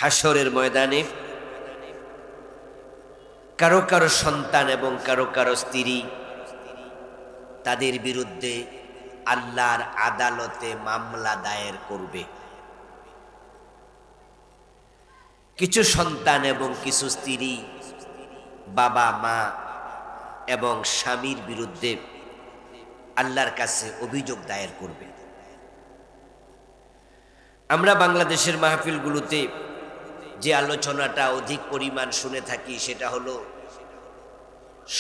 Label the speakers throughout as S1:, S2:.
S1: হাসরের ময়দানে কারো কারো সন্তান এবং কারো কারো স্ত্রী তাদের বিরুদ্ধে আল্লাহর আদালতে মামলা দায়ের করবে। কিছু সন্তান এবং কিছু স্ত্রী বাবা মা এবং স্বামীর বিরুদ্ধে আল্লাহর কাছে অভিযোগ দায়ের করবে। আমরা বাংলাদেশের মাহফিলগুলোতে যে আলোচনাটা অধিক পরিমাণ শুনে থাকি সেটা হলো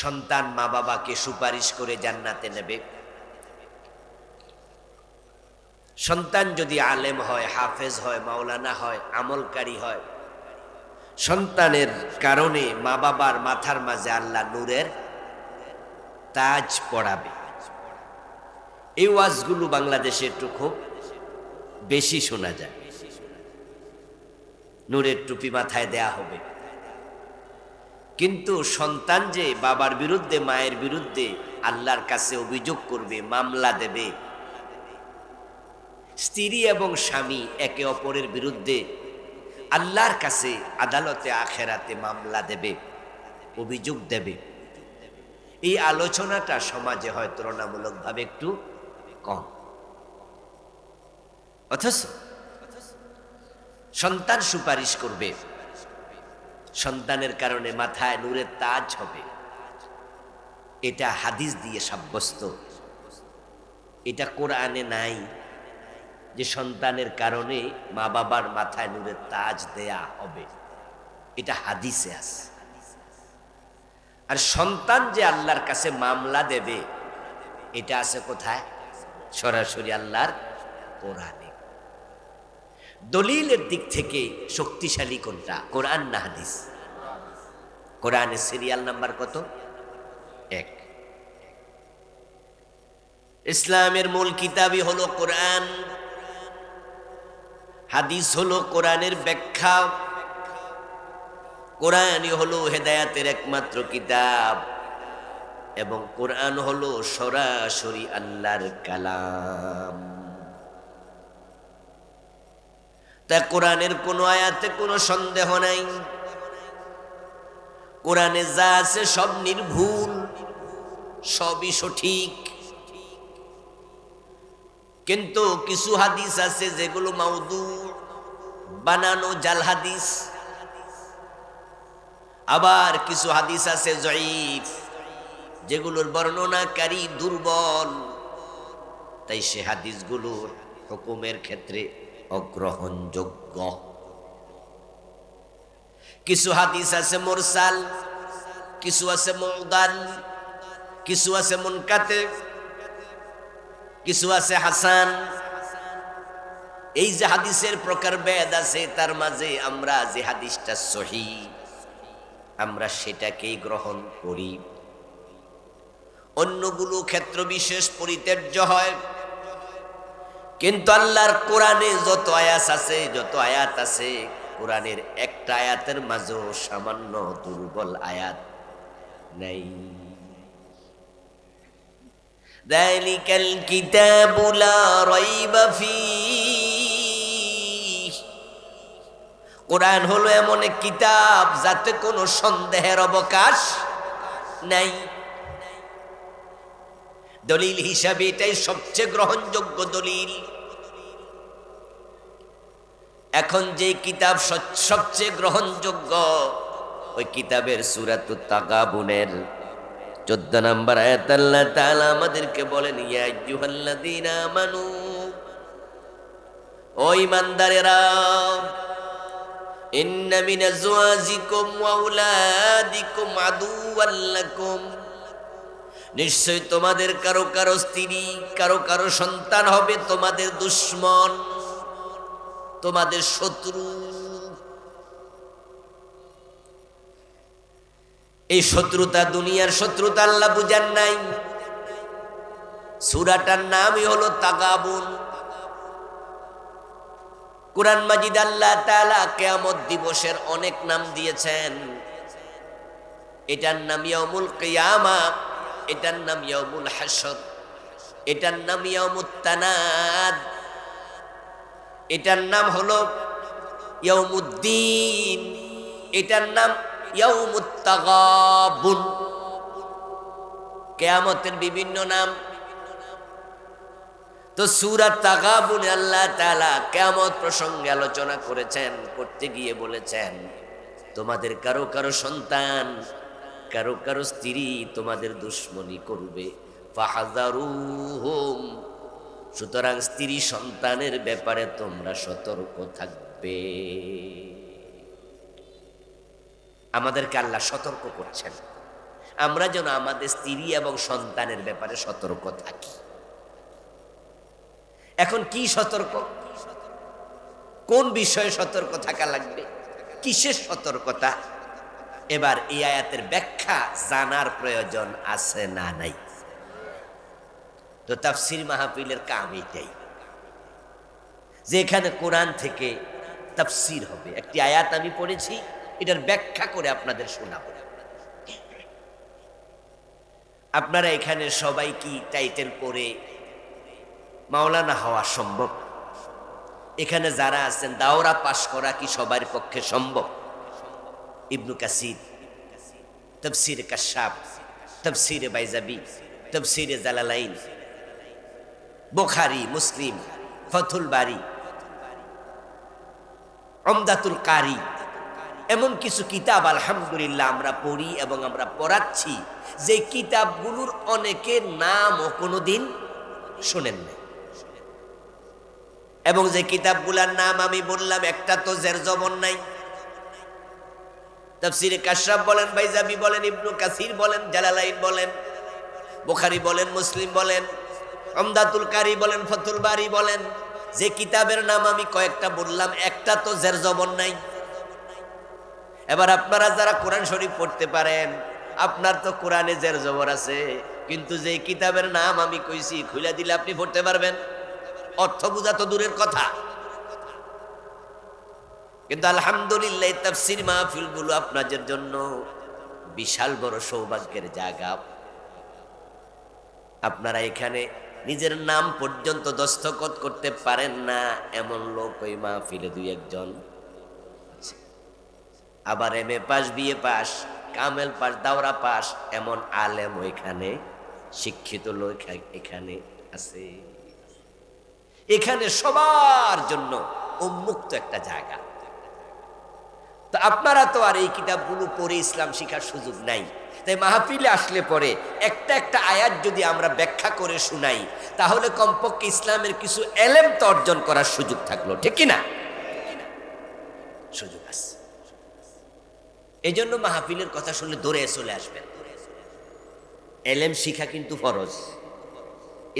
S1: সন্তান মা বাবাকে সুপারিশ করে জান্নাতে নেবে। সন্তান যদি আলেম হয়, হাফেজ হয়, মাওলানা হয়, আমলকারী হয়, সন্তানের কারণে মা বাবার মাথার মাঝে আল্লাহ নূরের তাজ পড়াবে। এই ওয়াজগুলো বাংলাদেশে একটু খুব বেশি শোনা যায়। নূরের টুপি মাথায় দেয়া হবে, কিন্তু সন্তান যে বাবার বিরুদ্ধে মায়ের বিরুদ্ধে আল্লাহর কাছে অভিযোগ করবে, মামলা দেবে, স্ত্রী এবং স্বামী একে অপরের বিরুদ্ধে আল্লাহর কাছে আদালতে আখেরাতে মামলা দেবে, অভিযোগ দেবে, এই আলোচনাটা সমাজে হয় তুলনামূলকভাবে একটু কম। অথচ সন্তান সুপারিশ করবে, সন্তানের কারণে মাথায় নূরের তাজ হবে, এটা হাদিস দিয়ে সাব্যস্ত। এটা কোরআনে নাই যে সন্তানের কারণে মা বাবার মাথায় নূরের তাজ দেয়া হবে, এটা হাদিসে আছে। আর সন্তান যে আল্লাহর কাছে মামলা দেবে এটা আছে কোথায়? সরাসরি আল্লাহর কোরআনে। দলিলের দিক থেকে শক্তিশালী কোনটা, কোরআন না হাদিস? কোরআনের সিরিয়াল নাম্বার কত? 1। ইসলামের মূল কিতাবই হলো কোরআন, হাদিস হলো কোরআনের ব্যাখ্যা, কোরআনই হলো হেদায়েতের একমাত্র কিতাব, এবং কোরআন হলো সরাসরি আল্লাহর কালাম। তা কোরআনের কোন আয়াতে কোনো সন্দেহ নাই, কোরআনে যা আছে সব নির্ভুল, সবই সঠিক। কিন্তু কিছু হাদিস আছে যেগুলো মাউদু, বানানো জাল হাদিস, আবার কিছু হাদিস আছে জয়ীফ, যেগুলোর বর্ণনাকারী দুর্বল, তাই সে হাদিসগুলোর হুকুমের ক্ষেত্রে অগ্রহণযোগ্য। কিছু হাদিস আছে মুরসাল, কিছু আছে মুদাল, কিছু আছে মুনকাতে, কিছু আছে হাসান। এই যে হাদিসের প্রকারভেদ আছে, তার মাঝে আমরা যে হাদিসটা সহিহ আমরা সেটাকেই গ্রহণ করি, অন্যগুলো ক্ষেত্র বিশেষ পরিত্যাজ্য হয়। কিন্তু আল্লাহর কোরআনে যত আয়াত আছে, কোরআনের একটা আয়াতের মাঝেও সামান্য দুর্বল আয়াত নাই। যালিকাল কিতাবু লা রাইবা ফীহ, কোরআন হলো এমন এক কিতাব যাতে কোনো সন্দেহের অবকাশ নাই। দলিল হিসাবে এটাই সবচেয়ে গ্রহণযোগ্য দলিল। এখন যে কিতাব সবচেয়ে গ্রহণযোগ্য, ওই কিতাবের সূরাতুত তাগাবুনের 14 নম্বর আয়াত আল্লাহ তাআলা আমাদেরকে বলেন, ইয়া আইয়ুহাল্লাযীনা আমানু, ও ঈমানদারেরা, ইন্না মিন আজওয়াজিকুম ওয়া আওলাদিকুম আদুওয়াল লাকুম, নিশ্চয় তোমাদের কারো কারো স্ত্রী, কারো কারো সন্তান হবে তোমাদের দুশমন, তোমাদের শত্রু। এই শত্রুতা দুনিয়ার শত্রুতা আল্লাহ বুঝান নাই। সূরাটার নামই হলো তাগাবুন। কুরআন মাজিদ আল্লাহ তাআলা কিয়ামত দিবসের অনেক নাম দিয়েছেন। এটার নাম ইয়াউমুল কিয়ামা, এটার নাম ইয়াউমুল হাসর, এটার নাম ইয়াউমুত তানাদ, এটার নাম হলো ইয়াউমুদ্দিন, এটার নাম ইয়াউমুত তাগাবুন। কিয়ামতের বিভিন্ন নাম। তো সূরা তাগাবুনে আল্লাহ তাআলা কিয়ামত প্রসঙ্গে আলোচনা করেছেন, করতে গিয়ে বলেছেন তোমাদের কারো কারো সন্তান, কারো কারো স্ত্রী তোমাদের দুশমনি করবে, ফাহযারুহুম, সুতরাং স্ত্রী সন্তানের ব্যাপারে তোমরা সতর্ক থাকবে। আমাদেরকে আল্লাহ সতর্ক করছেন আমরা যেন আমাদের স্ত্রী এবং সন্তানের ব্যাপারে সতর্ক থাকি। এখন কি সতর্ক, কোন বিষয়ে সতর্ক থাকা লাগবে, কিসের সতর্কতা? এবার এই আয়াতের ব্যাখ্যা জানার প্রয়োজন আছে না নাই? তো তাফসীর মাহফিলের কাম এটাই, যে এখানে কোরআন থেকে তাফসীর হবে। একটি আয়াত আমি পড়েছি, এটার ব্যাখ্যা করে আপনাদের শোনাবো। আপনারা এখানে সবাই কি টাইটেল পড়ে মাওলানা হওয়া সম্ভব? এখানে যারা আছেন দাওরা পাশ করা কি সবার পক্ষে সম্ভব? ইবনু কাসির, তাফসীরে কাশশাফ, তাফসীরে বাইজাবি, তাফসীরে জালালাইন, বুখারী, মুসলিম, ফাথুল বারী, উমদাতুল কারী, এমন কিছু কিতাব আলহামদুলিল্লাহ আমরা পড়ি এবং আমরা পড়াচ্ছি, যে কিতাবগুলোর অনেকের নামও কোনোদিন শোনেন না। এবং যে কিতাবগুলোর নাম আমি বললাম, একটা তো জের জবর নাই। তাফসীরে কাশশাফ বলেন, বাইজাবি বলেন, ইবনু কাসির বলেন, জালালাইন বলেন, বুখারী বলেন, মুসলিম বলেন, উমদাতুল কারী বলেন, ফাথুল বারী বলেন, যে কিতাবের নাম আমি কয়েকটা বললাম, একটা তো জের জবর নাই। এবার আপনারা যারা কোরআন শরীফ পড়তে পারেন, আপনার তো কোরআনে জের জবর আছে, কিন্তু যে কিতাবের নাম আমি কইছি খুলে দিলে আপনি পড়তে পারবেন? অর্থ বোঝা তো দূরের কথা। কিন্তু আলহামদুলিল্লাহ তাফসীর মাহফিলগুলো আপনাদের জন্য বিশাল বড় সৌভাগ্যের জায়গা। আপনারা এখানে নিজের নাম পর্যন্ত দস্তখত করতে পারেন না এমন লোক ওই মাহফিলে দুই একজন। আবার এমএ পাস, বিএ পাস, কামেল পাস, দাওরা পাস এমন আলেম ওইখানে, শিক্ষিত লোক এখানে আছে। এখানে সবার জন্য উন্মুক্ত একটা জায়গা। তো আপনারা তো আর এই কিতাবগুলো পড়ে ইসলাম শিখার সুযোগ নাই। তাই মাহফিলে আসলে পরে একটা একটা আয়াত যদি আমরা ব্যাখ্যা করে শুনাই, তাহলে কমপক্ষে ইসলামের কিছু এলেম তো অর্জন করার সুযোগ থাকলো, ঠিক কিনা? সুযোগ আছে। এই জন্য মাহফিলের কথা শুনলে দৌড়ে চলে আসবেন। এলেম শিখা কিন্তু ফরজ।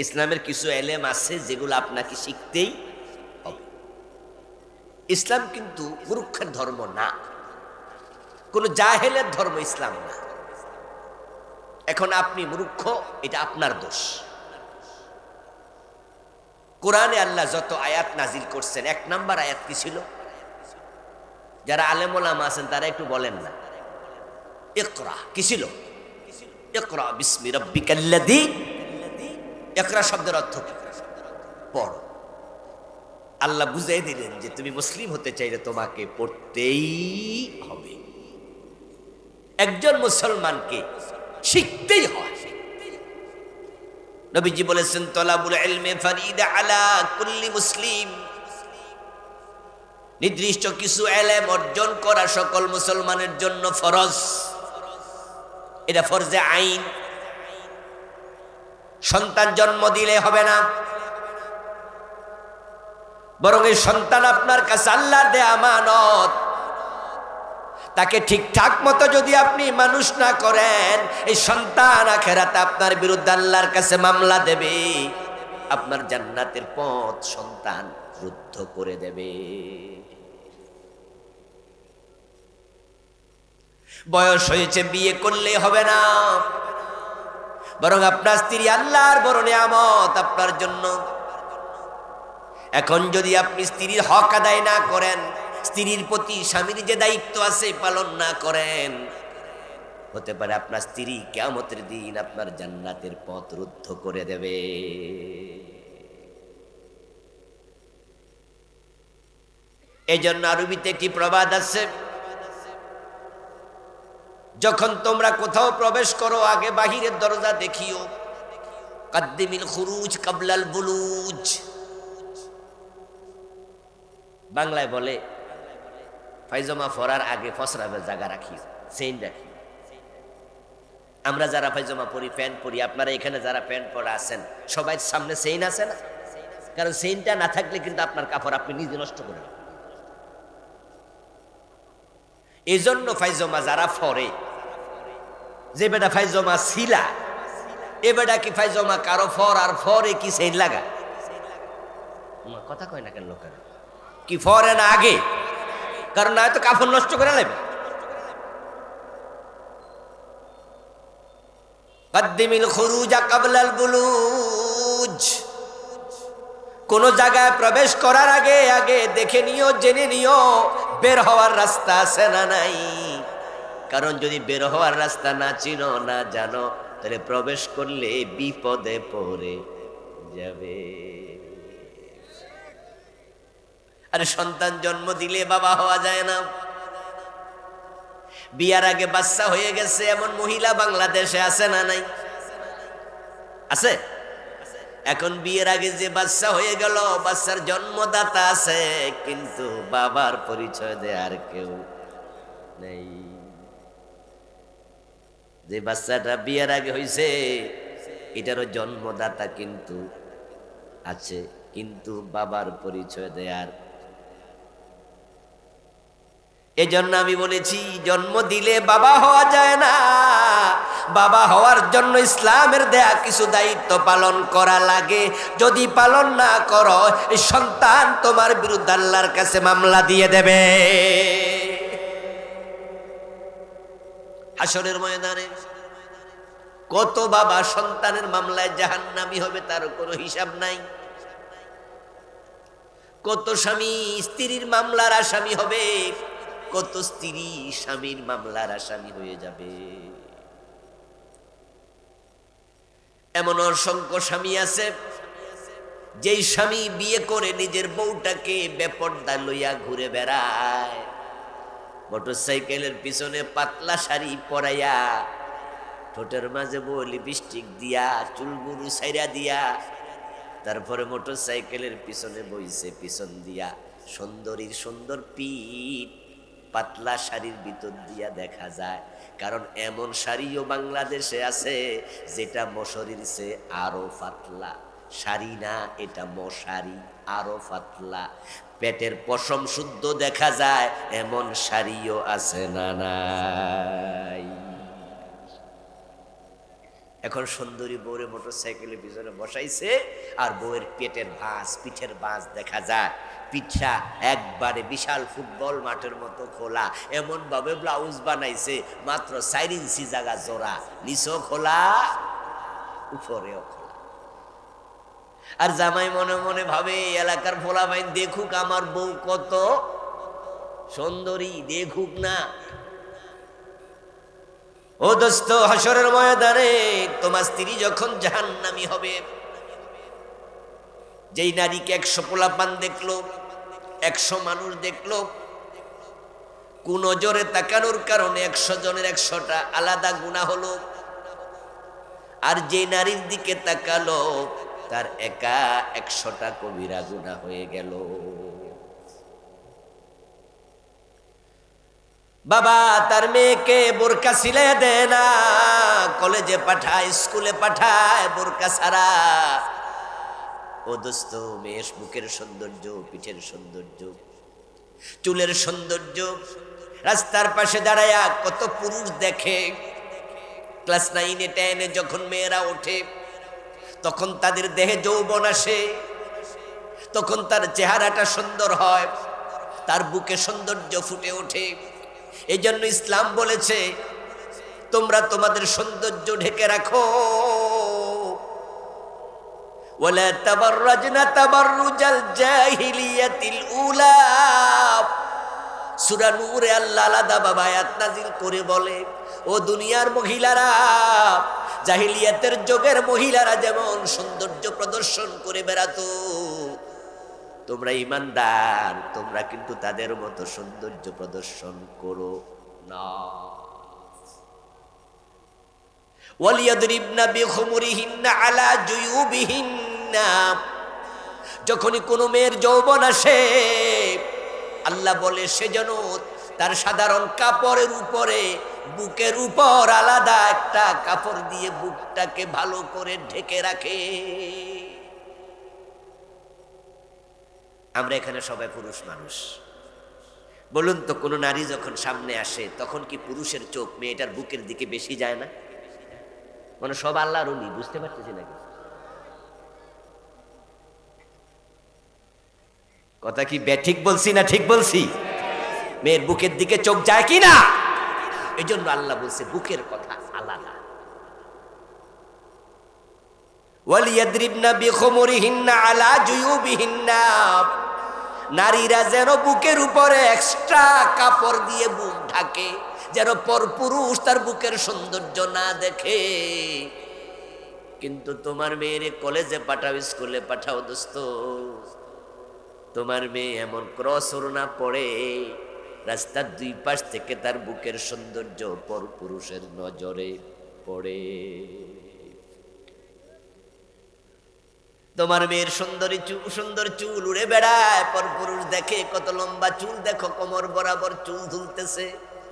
S1: ইসলামের কিছু এলেম আছে যেগুলো আপনাকে শিখতেই হবে। ইসলাম কিন্তু মূর্খের ধর্ম না, কোন জাহেলের ধর্ম ইসলাম না। এখন আপনি মূর্খ, এটা আপনার দোষ। কোরআনে আল্লাহ যত আয়াত নাজিল করছেন, এক নাম্বার আয়াত কি ছিল? যারা আলেম ওলামা আছেন তারা একটু বলেন না, ইকরা কি ছিল? ইকরা বিসমি রাব্বিকাল্লাযী। ইকরা শব্দের অর্থ পড়ো। আল্লাহ বুঝাই দিলেন যে তুমি মুসলিম হতে চাইলে তোমাকে পড়তেই হবে। একজন মুসলমানকে শিখতেই হয়। নবীজি বলেছেন, তলাবুল ইলমি ফারিদা আলা কুল্লি মুসলিম। নির্দিষ্ট কিছু ইলম অর্জন করা সকল মুসলমানের জন্য ফরজ। এটা ফরজে আইন। সন্তান জন্ম দিলে হবে না, বরং এই সন্তান আপনার কাছে আল্লাহর দেয়া আমানত। তাকে ঠিকঠাক মতো যদি আপনি মানুষ না করেন, এই সন্তান আখিরাতে আপনার বিরুদ্ধে আল্লাহর কাছে মামলা দেবে। আপনার জান্নাতের পথ সন্তান রুদ্ধ করে দেবে। বয়স হয়েছে, বিয়ে করলে হবে না, বরং আপনার স্ত্রী আল্লাহর বড় নিয়ামত আপনার জন্য। এখন যদি আপনি স্ত্রীর হক আদায় না করেন, স্ত্রীর প্রতি স্বামীর যে দায়িত্ব আছে পালন না করেন, হতে পারে আপনার স্ত্রী কিয়ামতের দিন আপনার জান্নাতের পথ রুদ্ধ করে দেবে। এই জন্য আরবিতে একটি প্রবাদ আছে, যখন তোমরা কোথাও প্রবেশ করো আগে বাহিরের দরজা দেখিও, কাদ্দিমিল খুরুজ কাবলাল বুলুজ। বাংলায় বলে পায়জামা পরার আগে ফসরাবের জায়গা রাখিও, চেইন রাখিও। আমরা যারা পায়জামা পরি, প্যান্ট পরি, আপনারা এখানে যারা প্যান্ট পরা আছেন সবাই সামনে চেইন আছে না? কারণ চেইনটা না থাকলে কিন্তু আপনার কাপড় আপনি নিজে নষ্ট করে নেবেন। এই জন্য পায়জামা যারা পরে, যে বেটা পায়জামা ছিলা, এ বেটা কি পায়জামা কারো ফর আর ফরে কি চেইন লাগা? কথা কয় না কেন লোকের? কি ফরে না আগে? কারণ না তো কাপড় নষ্ট করে নেবে। কাদ্দিমিল খুরুজা কাবলাল বুলুজ। কোন জায়গায় প্রবেশ করার আগে আগে দেখে নিও, জেনে নিও বের হওয়ার রাস্তা আছে না নাই। কারণ যদি বের হওয়ার রাস্তা না চিনো, না জানো, তাহলে প্রবেশ করলে বিপদে পড়ে যাবে। আরে সন্তান জন্ম দিলে বাবা হওয়া যায় না। বিয়ার আগে বাচ্চা হয়ে গেছে এমন মহিলা বাংলাদেশে আছে না নাই? আছে। এখন বিয়ের আগে যে বাচ্চা হয়ে গেল, বাচ্চার জন্মদাতা আছে কিন্তু বাবার পরিচয় দেয় আর কেউ নেই। যে বাচ্চাটা বিয়ের আগে হয়েছে এটারও জন্মদাতা কিন্তু আছে, কিন্তু বাবার পরিচয় দেয়ার। এজন্য আমি বলেছি জন্ম দিলে বাবা হওয়া যায় না। বাবা হওয়ার জন্য ইসলামের দেয়া কিছু দায়িত্ব পালন করা লাগে। যদি পালন না করো, এই সন্তান তোমার বিরুদ্ধে আল্লাহর কাছে মামলা দিয়ে দেবে। হাসরের ময়দানে কত বাবা সন্তানের মামলায় জাহান্নামী হবে তার কোনো হিসাব নাই। কত স্বামী স্ত্রীর মামলার আসামি হবে, কত স্ত্রী স্বামীর মামলার আসামি হয়ে যাবে। এমন অসংখ্য স্বামী আছে যেই স্বামী বিয়ে করে নিজের বউটাকে বেপর্দা লইয়া ঘুরে বেড়ায়, মোটরসাইকেলের পিছনে পাতলা শাড়ি পরাইয়া, ঠোঁটের মাঝে লিপস্টিক দিয়া, চুলগুলো ছাইরা দিয়া, তারপরে মোটরসাইকেলের পিছনে বইছে, পিছন দিয়া সুন্দরীর সুন্দর পিঠ পাতলা শাড়ির ভিতর দিয়া দেখা যায়। কারণ এমন শাড়িও বাংলাদেশে আছে যেটা মশারির চেয়ে আরো পাতলা। শাড়ি না, এটা মশারি, আরো পাতলা। পেটের পশম শুদ্ধ দেখা যায় এমন শাড়িও আছে না নাই? এখন সুন্দরী বউরে মোটরসাইকেলের পিছনে বসাইছে আর বউয়ের পেটের ভাঁজ, পিঠের ভাঁজ দেখা যায়। পিঠা একবারে বিশাল ফুটবল মাঠের মতো খোলা, এমন ভাবে ব্লাউজ বানাইছে মাত্র 4 ইঞ্চি জায়গা জোড়া, নিচেও খোলা উপরেও খোলা। আর জামাই মনে মনে ভাবে এলাকার পোলাপাইন দেখুক আমার বউ কত সুন্দরী, দেখুক না। ও দোস্ত, হাসরের ময়দানে তোমার স্ত্রী যখন জাহান্নামী হবে, যেই নারীকে 100 পোলাপান দেখলো, 100 মানুষ দেখলো, কোন নজরে তাকানোর কারণে 100 জনের 100টা আলাদা গুনাহ হলো। আর যে নারীর দিকে তাকালো তার একা 100টা কবিরা গুনাহ হয়ে গেল। বাবা তার মেয়েকে বোরকা সিলে দেয় না, কলেজে পাঠায়, স্কুলে পাঠায় বোরকা ছাড়া। ও দোস্ত, মেয়ের মুখের সৌন্দর্য, পিঠের সৌন্দর্য, চুলের সৌন্দর্য রাস্তার পাশে দাঁড়ায়া কত পুরুষ দেখে। ক্লাস 9 10 যখন মেয়েরা ওঠে তখন তাদের দেহে যৌবন আসে, তখন তার চেহারাটা সুন্দর হয়, তার বুকে সৌন্দর্য ফুটে ওঠে। এই জন্য ইসলাম বলেছে তোমরা তোমাদের সৌন্দর্য ঢেকে রাখো। ওয়ালা তাবাররাজনা তাবাররুজাল জাহিলিয়াতিল উলা। সূরা নূরে আল্লাহ আলাদা বাবা আয়াত নাযিল করে বলে, ও দুনিয়ার মহিলারা, জাহিলিয়াতের যুগের মহিলারা যেমন সৌন্দর্য প্রদর্শন করে বেড়াতো, তোমরা ঈমানদার, তোমরা কিন্তু তাদের মতো সৌন্দর্য প্রদর্শন করো না। ওয়ালিয়াদরিবনা বিখুমুরিহিন্না আলা জুয়ুবিহিন্না, যখনই কোনো মেয়ের যৌবন আসে আল্লাহ বলে সে যেন তার সাধারণ কাপড়ের উপরে বুকের উপর আলাদা একটা কাপড় দিয়ে বুকটাকে ভালো করে ঢেকে রাখে। আমরা এখানে সবাই পুরুষ মানুষ, বলুন তো কোনো নারী যখন সামনে আসে তখন কি পুরুষের চোখ মেয়েটার বুকের দিকে বেশি যায় না? মানে সব আল্লাহর ওলি, বুঝতে পারতেছি নাকি কথা? কি ঠিক বলছি না ঠিক বলছি? মেয়ের বুকের দিকে চোখ যায় কি না? এই জন্য আল্লাহ বলছে বুকের কথা আলাদা। ওয়ালিয়াদরিবনা বিখুমুরিহিন্না আলা জুয়ুবিহিন্না, নারীরা যেন বুকের উপরে এক্সট্রা কাপড় দিয়ে বুক ঢাকে, যেন পরপুরুষ তার বুকের সৌন্দর্য না দেখে। কিন্তু তোমার মেয়েরে কলেজে পাঠাও, স্কুলে পাঠাও দোস্ত, তোমার মেয়ে এমন ক্রস ওড়না পড়ে রাস্তার দুই পাশ থেকে তার বুকের সৌন্দর্য পরপুরুষের নজরে পড়ে। তোমার মেয়ের সুন্দর চুল উড়ে বেড়ায়, পরপুরুষ দেখে কত লম্বা চুল, দেখো কোমর বরাবর চুল ঝুলতেছে,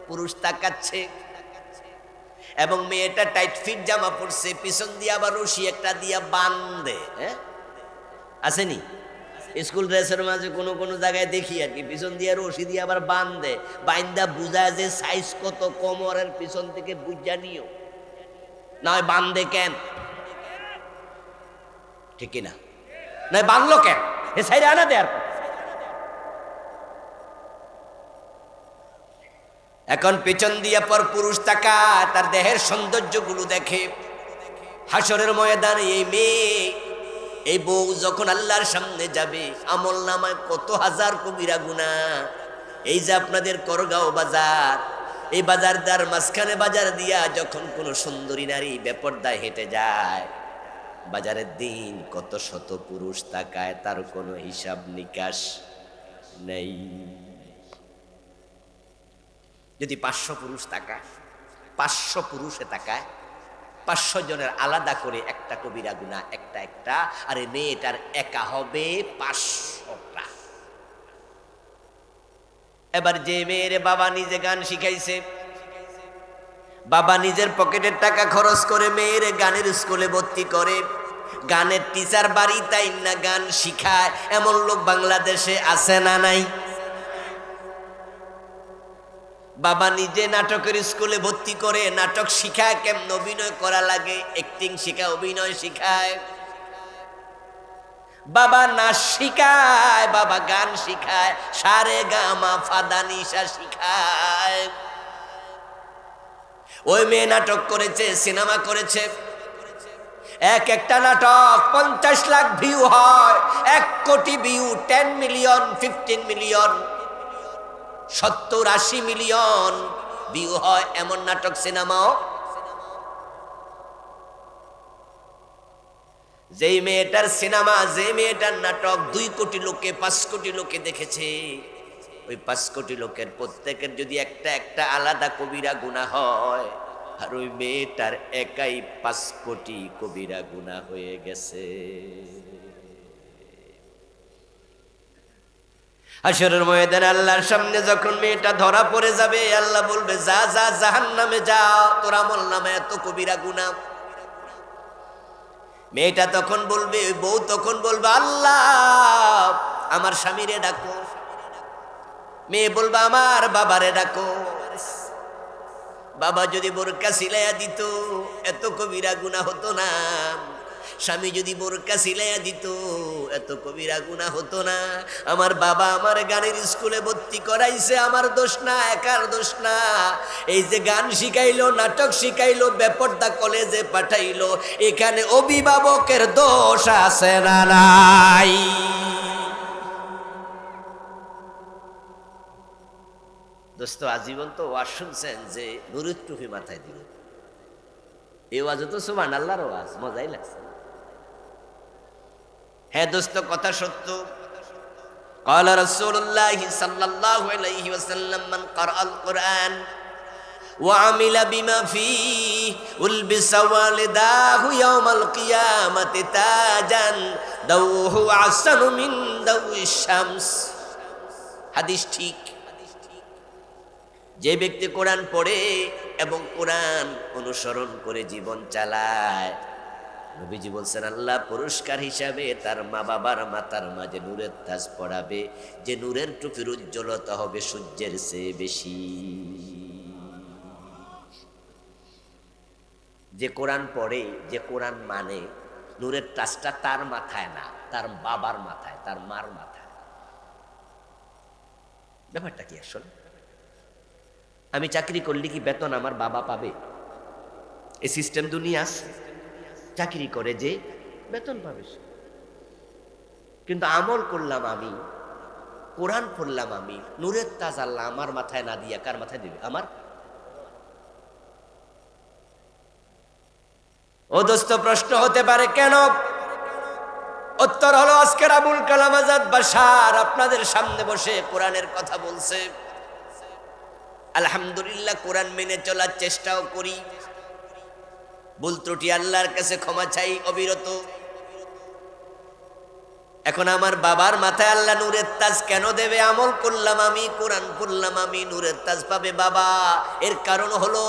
S1: পুরুষ তাকাচ্ছে। এবং মেয়েটা টাইট ফিট জামা পরছে, পিছন দিয়ে আবার রশি একটা দিয়া বাঁধে, হ্যাঁ আসেনি? স্কুল ড্রেসের মাঝে কোনো কোনো জায়গায় দেখি আর কি, পিছন দিয়ে রশি দিয়ে আবার বাঁধে, বাইন্দা বুঝায় যে সাইজ কত কোমরের পিছন থেকে বুঝা নিও, না হয় বাঁধে কেন? ঠিক না? নয় বাঁধলো কেন? এ সাইডে আনা দেয়ার পর এখন পেছন দিয়ে পর পুরুষ তাকা তার দেহের সৌন্দর্য গুলো দেখে। হাসরের ময়দানে এই মেয়ে, এই বউ যখন আল্লাহর সামনে যাবে, আমল নামায় কত হাজার কবিরা গুনাহ। এই যে আপনাদের করগাঁও বাজার, এই বাজারদার মাঝখানে বাজার দিয়া যখন কোনো সুন্দরী নারী বেপরদায় হেঁটে যায়, বাজারের দিন কত শত পুরুষ তাকায়, তার কোনো হিসাব নিকাশ নেই। যদি 500 পুরুষ তাকায়, 500 পুরুষে তাকায়, 500 জনের আলাদা করে একটা কবিরা গুনাহ, একটা একটা, আর এই মেয়েটার একা হবে 500টা। এবার যে মেয়ের বাবা নিজে গান শিখাইছে, বাবা নিজের পকেটের টাকা খরচ করে মেয়ের গানের স্কুলে ভর্তি করে, গানের টিচার বাড়ি তাই না গান শিখায়, এমন লোক বাংলাদেশে আছে না নাই? বাবা নিজে নাটকের স্কুলে ভর্তি করে, নাটক শিখায় কেমন অভিনয় করা লাগে, অ্যাক্টিং শিখায়, অভিনয় শিখায়। বাবা নাচ শিখায়, বাবা গান শিখায়, সারে গামা ফাদা নিশা শিখায়। ওই মেয়ে নাটক করেছে, সিনেমা করেছে, এক একটা নাটক 50 লাখ ভিউ হয়, 1 কোটি view, 10 million, 15 million, 70-80 million view হয় এমন নাটক সিনেমাও। যেই মেয়েটার সিনেমা, যে মেয়েটার নাটক 2 কোটি লোকে, 5 কোটি লোকে দেখেছে, ওই 5 কোটি লোকের প্রত্যেকের যদি একটা একটা আলাদা কবিরা গুনাহ হয়, আর ওই মেয়েটার একাই 5 কোটি কবিরা গুনাহ হয়ে গেছে। হাশরের ময়দানে আল্লাহর সামনে যখন মেয়েটা ধরা পড়ে যাবে, আল্লাহ বলবে যা যা জাহান্নামে যা, তোর আমল নামে এত কবিরা গুনাহ। মেয়েটা তখন বলবে, বউ তখন বলবে আল্লাহ আমার স্বামীরে ডাকো, মেয়ে বলবে আমার বাবারে ডাকো। বাবা যদি বোরকা সিলাইয়া দিত এত কবিরা গুনাহ হতো না, স্বামী যদি বোরকা সিলাইয়া দিত এত কবিরা গুনাহ হতো না। আমার বাবা আমার গানের স্কুলে ভর্তি করাইছে, আমার দোষ না, একার দোষ না। এই যে গান শিখাইলো, নাটক শিখাইলো, বেপরদা কলেজে পাঠাইলো, এখানে অভিভাবকের দোষ আছে না নাই? দোস্ত আজীবন তো ওয়াজ শুনছেন যে নুরুদ টুপি মাথায় দিল, এই ওয়াজও তো সুবহানাল্লাহর ওয়াজ, মজাই লাগছে। হ্যাঁ দোস্ত কথা সত্য, قال رسول الله صلى الله عليه وسلم من قرأ القرآن وعمل بما فيه ألبس والداه يوم القيامة تاجا دوه أحسن من دو الشمس হাদিস ঠিক। যে ব্যক্তি কোরআন পড়ে এবং কোরআন অনুসরণ করে জীবন চালায়, নবীজি বলছেন আল্লাহ পুরস্কার হিসাবে তার মা বাবার মাথার মাঝে নূরের তাজ পড়াবে, যে নূরের টুপির উজ্জ্বলতা হবে সূর্যের চেয়ে বেশি। যে কোরআন পড়ে, যে কোরআন মানে, নূরের তাজটা তার মাথায় না, তার বাবার মাথায়, তার মার মাথায়। ব্যাপারটা কি আসলে? আমি চাকরি করলে কি বেতন আমার বাবা পাবে? এই সিস্টেম দুনিয়া আছে। চাকরি করে যে বেতন পাবে, কিন্তু আমল করলাম আমি, কোরআন পড়লাম আমি, নূরের তাজ আল্লাহ আমার মাথায় না দিয়া কার মাথায় দিবে? আমার। ও দোস্ত, প্রশ্ন হতে পারে কেন? উত্তর হলো আজকের আবুল কালাম আজাদ বাশার আপনাদের সামনে বসে কোরআনের কথা বলছে। আলহামদুলিল্লাহ, কোরআন মেনে চলার চেষ্টাও করি, ভুল ত্রুটি আল্লাহর কাছে ক্ষমা চাই অবিরত। এখন আমার বাবার মাথায় আল্লাহ নূরের তাজ কেন দেবে? আমল করলাম আমি, কোরআন পড়লাম আমি, নূরের তাজ পাবে বাবা। এর কারণ হলো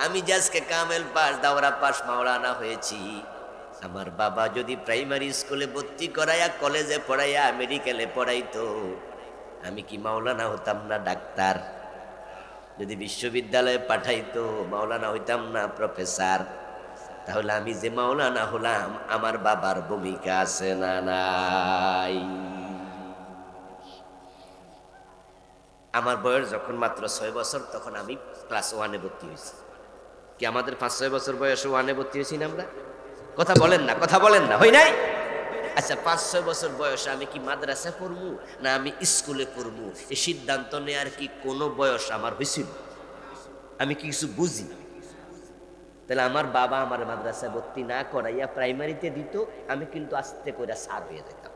S1: আমি যে আজকে কামেল পাস, দাওরা পাস, মাওলানা হয়েছি, আমার বাবা যদি প্রাইমারি স্কুলে ভর্তি করাইয়া, কলেজে পড়াইয়া, মেডিকেলে পড়াইতো, আমি কি মাওলানা হতাম না? ডাক্তার যদি বিশ্ববিদ্যালয়ে পাঠাইতো, মাওলানা হইতাম না প্রফেসর? তাহলে আমি যে মাওলানা হলাম, আমার বাবার ভূমিকা আছে না নাই? আমার বয়স যখন মাত্র 6 বছর, তখন আমি ক্লাস 1-এ ভর্তি হয়েছি। কি আমাদের 5-6 বছর বয়সে 1-এ ভর্তি হয়েছি না আমরা? কথা বলেন না, কথা বলেন না, হই নাই? আচ্ছা, 5-6 বছর বয়সে আমি কি মাদ্রাসা পড়বো না আমি স্কুলে পড়বো, এই সিদ্ধান্ত নেওয়ার কি কোনো বয়স আমার হয়েছিল? আমি কি কিছু বুঝি? তাহলে আমার বাবা আমার মাদ্রাসায় ভর্তি না করাইয়া প্রাইমারিতে দিত, আমি কিন্তু আস্তে করে স্যার হয়ে যেতাম।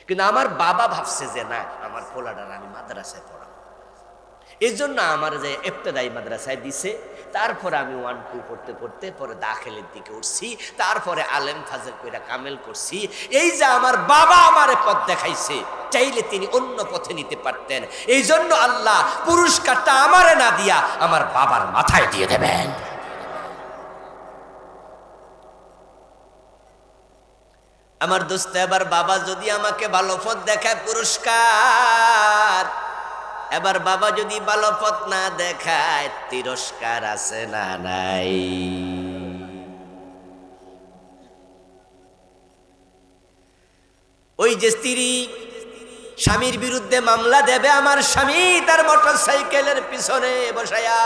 S1: কিন্তু আমার বাবা ভাবছে যে না, আমার পোলাডার আমি মাদ্রাসায় পড়াবো, এই জন্য আমার যে ইবতেদায়ী মাদ্রাসায় দিছে। তারপরে আমি 1-2 পড়তে পড়তে পরে দাখিলের দিকে উঠছি, তারপরে আলেম ফাজেল কইরা কামেল করছি। এই যে আমার বাবা আমারে পথ দেখাইছে, চাইলে তিনি অন্য পথে নিতে পারতেন। এই জন্য আল্লাহ পুরস্কারটা আমারে না দিয়া আমার বাবার মাথায় দিয়ে দেবেন। আমার দোস্ত, এবার বাবা যদি আমাকে ভালো পথ দেখায় পুরস্কার, এবার বাবা যদি ভালো পথ না দেখায় তিরস্কার আছে না নাই? ওই যে স্ত্রী স্বামীর বিরুদ্ধে মামলা দেবে, আমার স্বামী তার মোটর সাইকেলের পিছনে বসায়া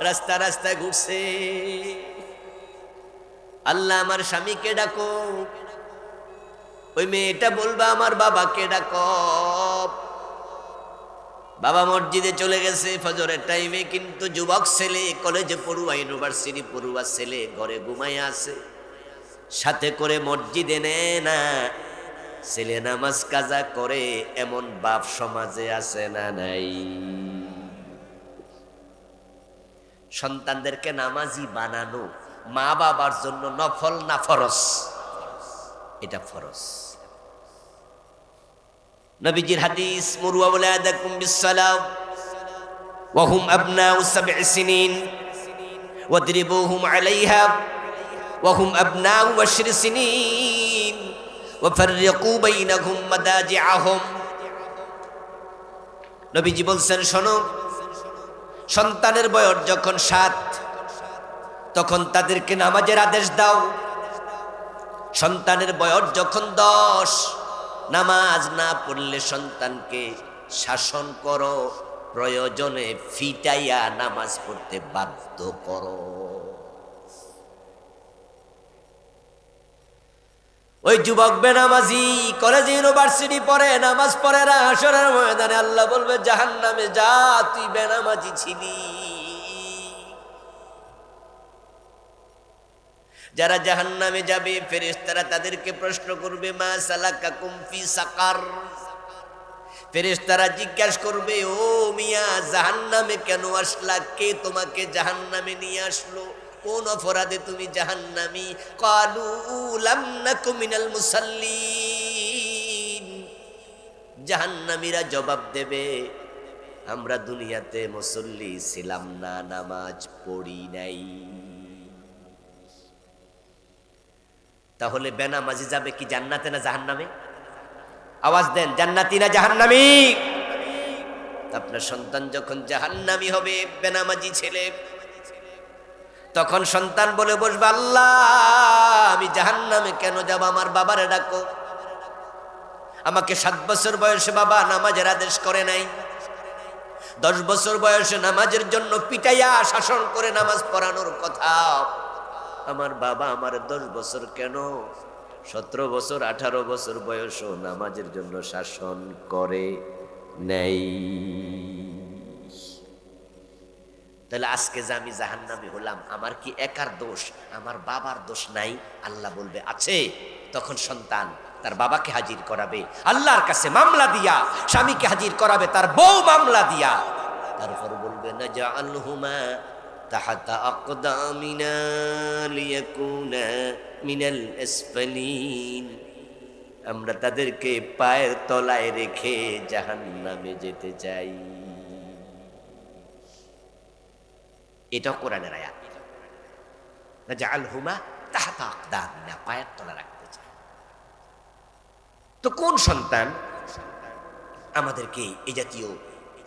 S1: রাস্তা রাস্তায় ঘুরছে, আল্লাহ আমার স্বামীকে ডাকো। ওই মেয়েটা বলবা আমার বাবাকে ডাকো। বাবা মসজিদে চলে গেছে ফজরের টাইমে, কিন্তু যুবক ছেলে, কলেজে পড়ুয়া, ইউনিভার্সিটি পড়ুয়া ছেলে ঘরে ঘুমাইয়া আছে, সাথে করে মসজিদে নেয় না, ছেলে নামাজ কাজা করে। এমন বাপ সমাজে আছে না নাই? সন্তানদেরকে নামাজি বানানো মা বাবার জন্য নফল না ফরজ? এটা ফরজ। নবীজির হাদিস, মুরু আওলাদাকুম বিসসালাম ওয়া হুম আবনাউ 7 সিনিন ওয়াদরিবুহুম আলাইহা ওয়া হুম আবনাউ 10 সিনিন ওয়া ফাররিকু বাইনাহুম মাদাজিআহুম। নবীজি বলছেন, শোনো, সন্তানের বয়স যখন 7, তখন তাদেরকে নামাজের আদেশ দাও। সন্তানের বয়স যখন 10, নামাজ না পড়লে সন্তানকে শাসন করো, প্রয়োজনে ফিটাইয়া নামাজ পড়তে বাধ্য করো। ওই যুবক বেনামাজি, কলেজ ইউনিভার্সিটি পড়ে, নামাজ পড়ে না, হাসরের ময়দানে আল্লাহ বলবে জাহান্নামে যা, তুই বেনামাজি ছিলি। যারা জাহান্নামে যাবে ফেরেশতারা তাদেরকে প্রশ্ন করবে মা সালাকাকুম ফি সাকার। ফেরেশতারা জিজ্ঞাসা করবে, ও মিয়া জাহান্নামে কেন আসলা? কে তোমাকে জাহান্নামে নিয়ে আসলো? কোন অপরাধে তুমি জাহান্নামী? ক্বালু লাম নাকু মিনাল মুসাল্লিন। জাহান্নামীরা জবাব দেবে, আমরা দুনিয়াতে মুসল্লি ছিলাম না, নামাজ পড়ি নাই। তাহলে বেনামাজি যাবে কি জান্নাতে না জাহান্নামে? আওয়াজ দেন, জান্নাতি না জাহান্নামী? আপনার সন্তান যখন জাহান্নামী হবে, বেনামাজি ছেলে, তখন সন্তান বলে বসবে, আল্লাহ আমি জাহান্নামে কেন যাব? আমার বাবারে ডাকো। আমাকে 7 বছর বয়সে বাবা নামাজের আদেশ করে নাই, 10 বছর বয়সে নামাজের জন্য পিটাইয়া শাসন করে নামাজ পড়ানোর কথা। আমার বাবা আমার 10 বছর কেন 17 বছর 18 বছর বয়সও নামাজের জন্য শাসন করে নাই। তাহলে আজকে যে আমি জাহান্নামী হলাম, আমার কি একার দোষ? আমার বাবার দোষ নাই? আল্লাহ বলবে আছে। তখন সন্তান তার বাবাকে হাজির করাবে আল্লাহর কাছে মামলা দিয়া, স্বামীকে হাজির করাবে তার বউ মামলা দিয়া। তারপর বলবে না জাআলহুমা তাহাতা আকদামিনা লিয়াকুনা মিনাল আসফালিন। আমরা তাদেরকে পায়ের তলায় রেখে জাহান্নামে যেতে চাই। এটাও কোরআনের আয়াত। জাআলহুমা তাহাতা আকদামিনা, পায়ের তলা রাখতে চাই। তো কোন সন্তান আমাদেরকে এই জাতীয়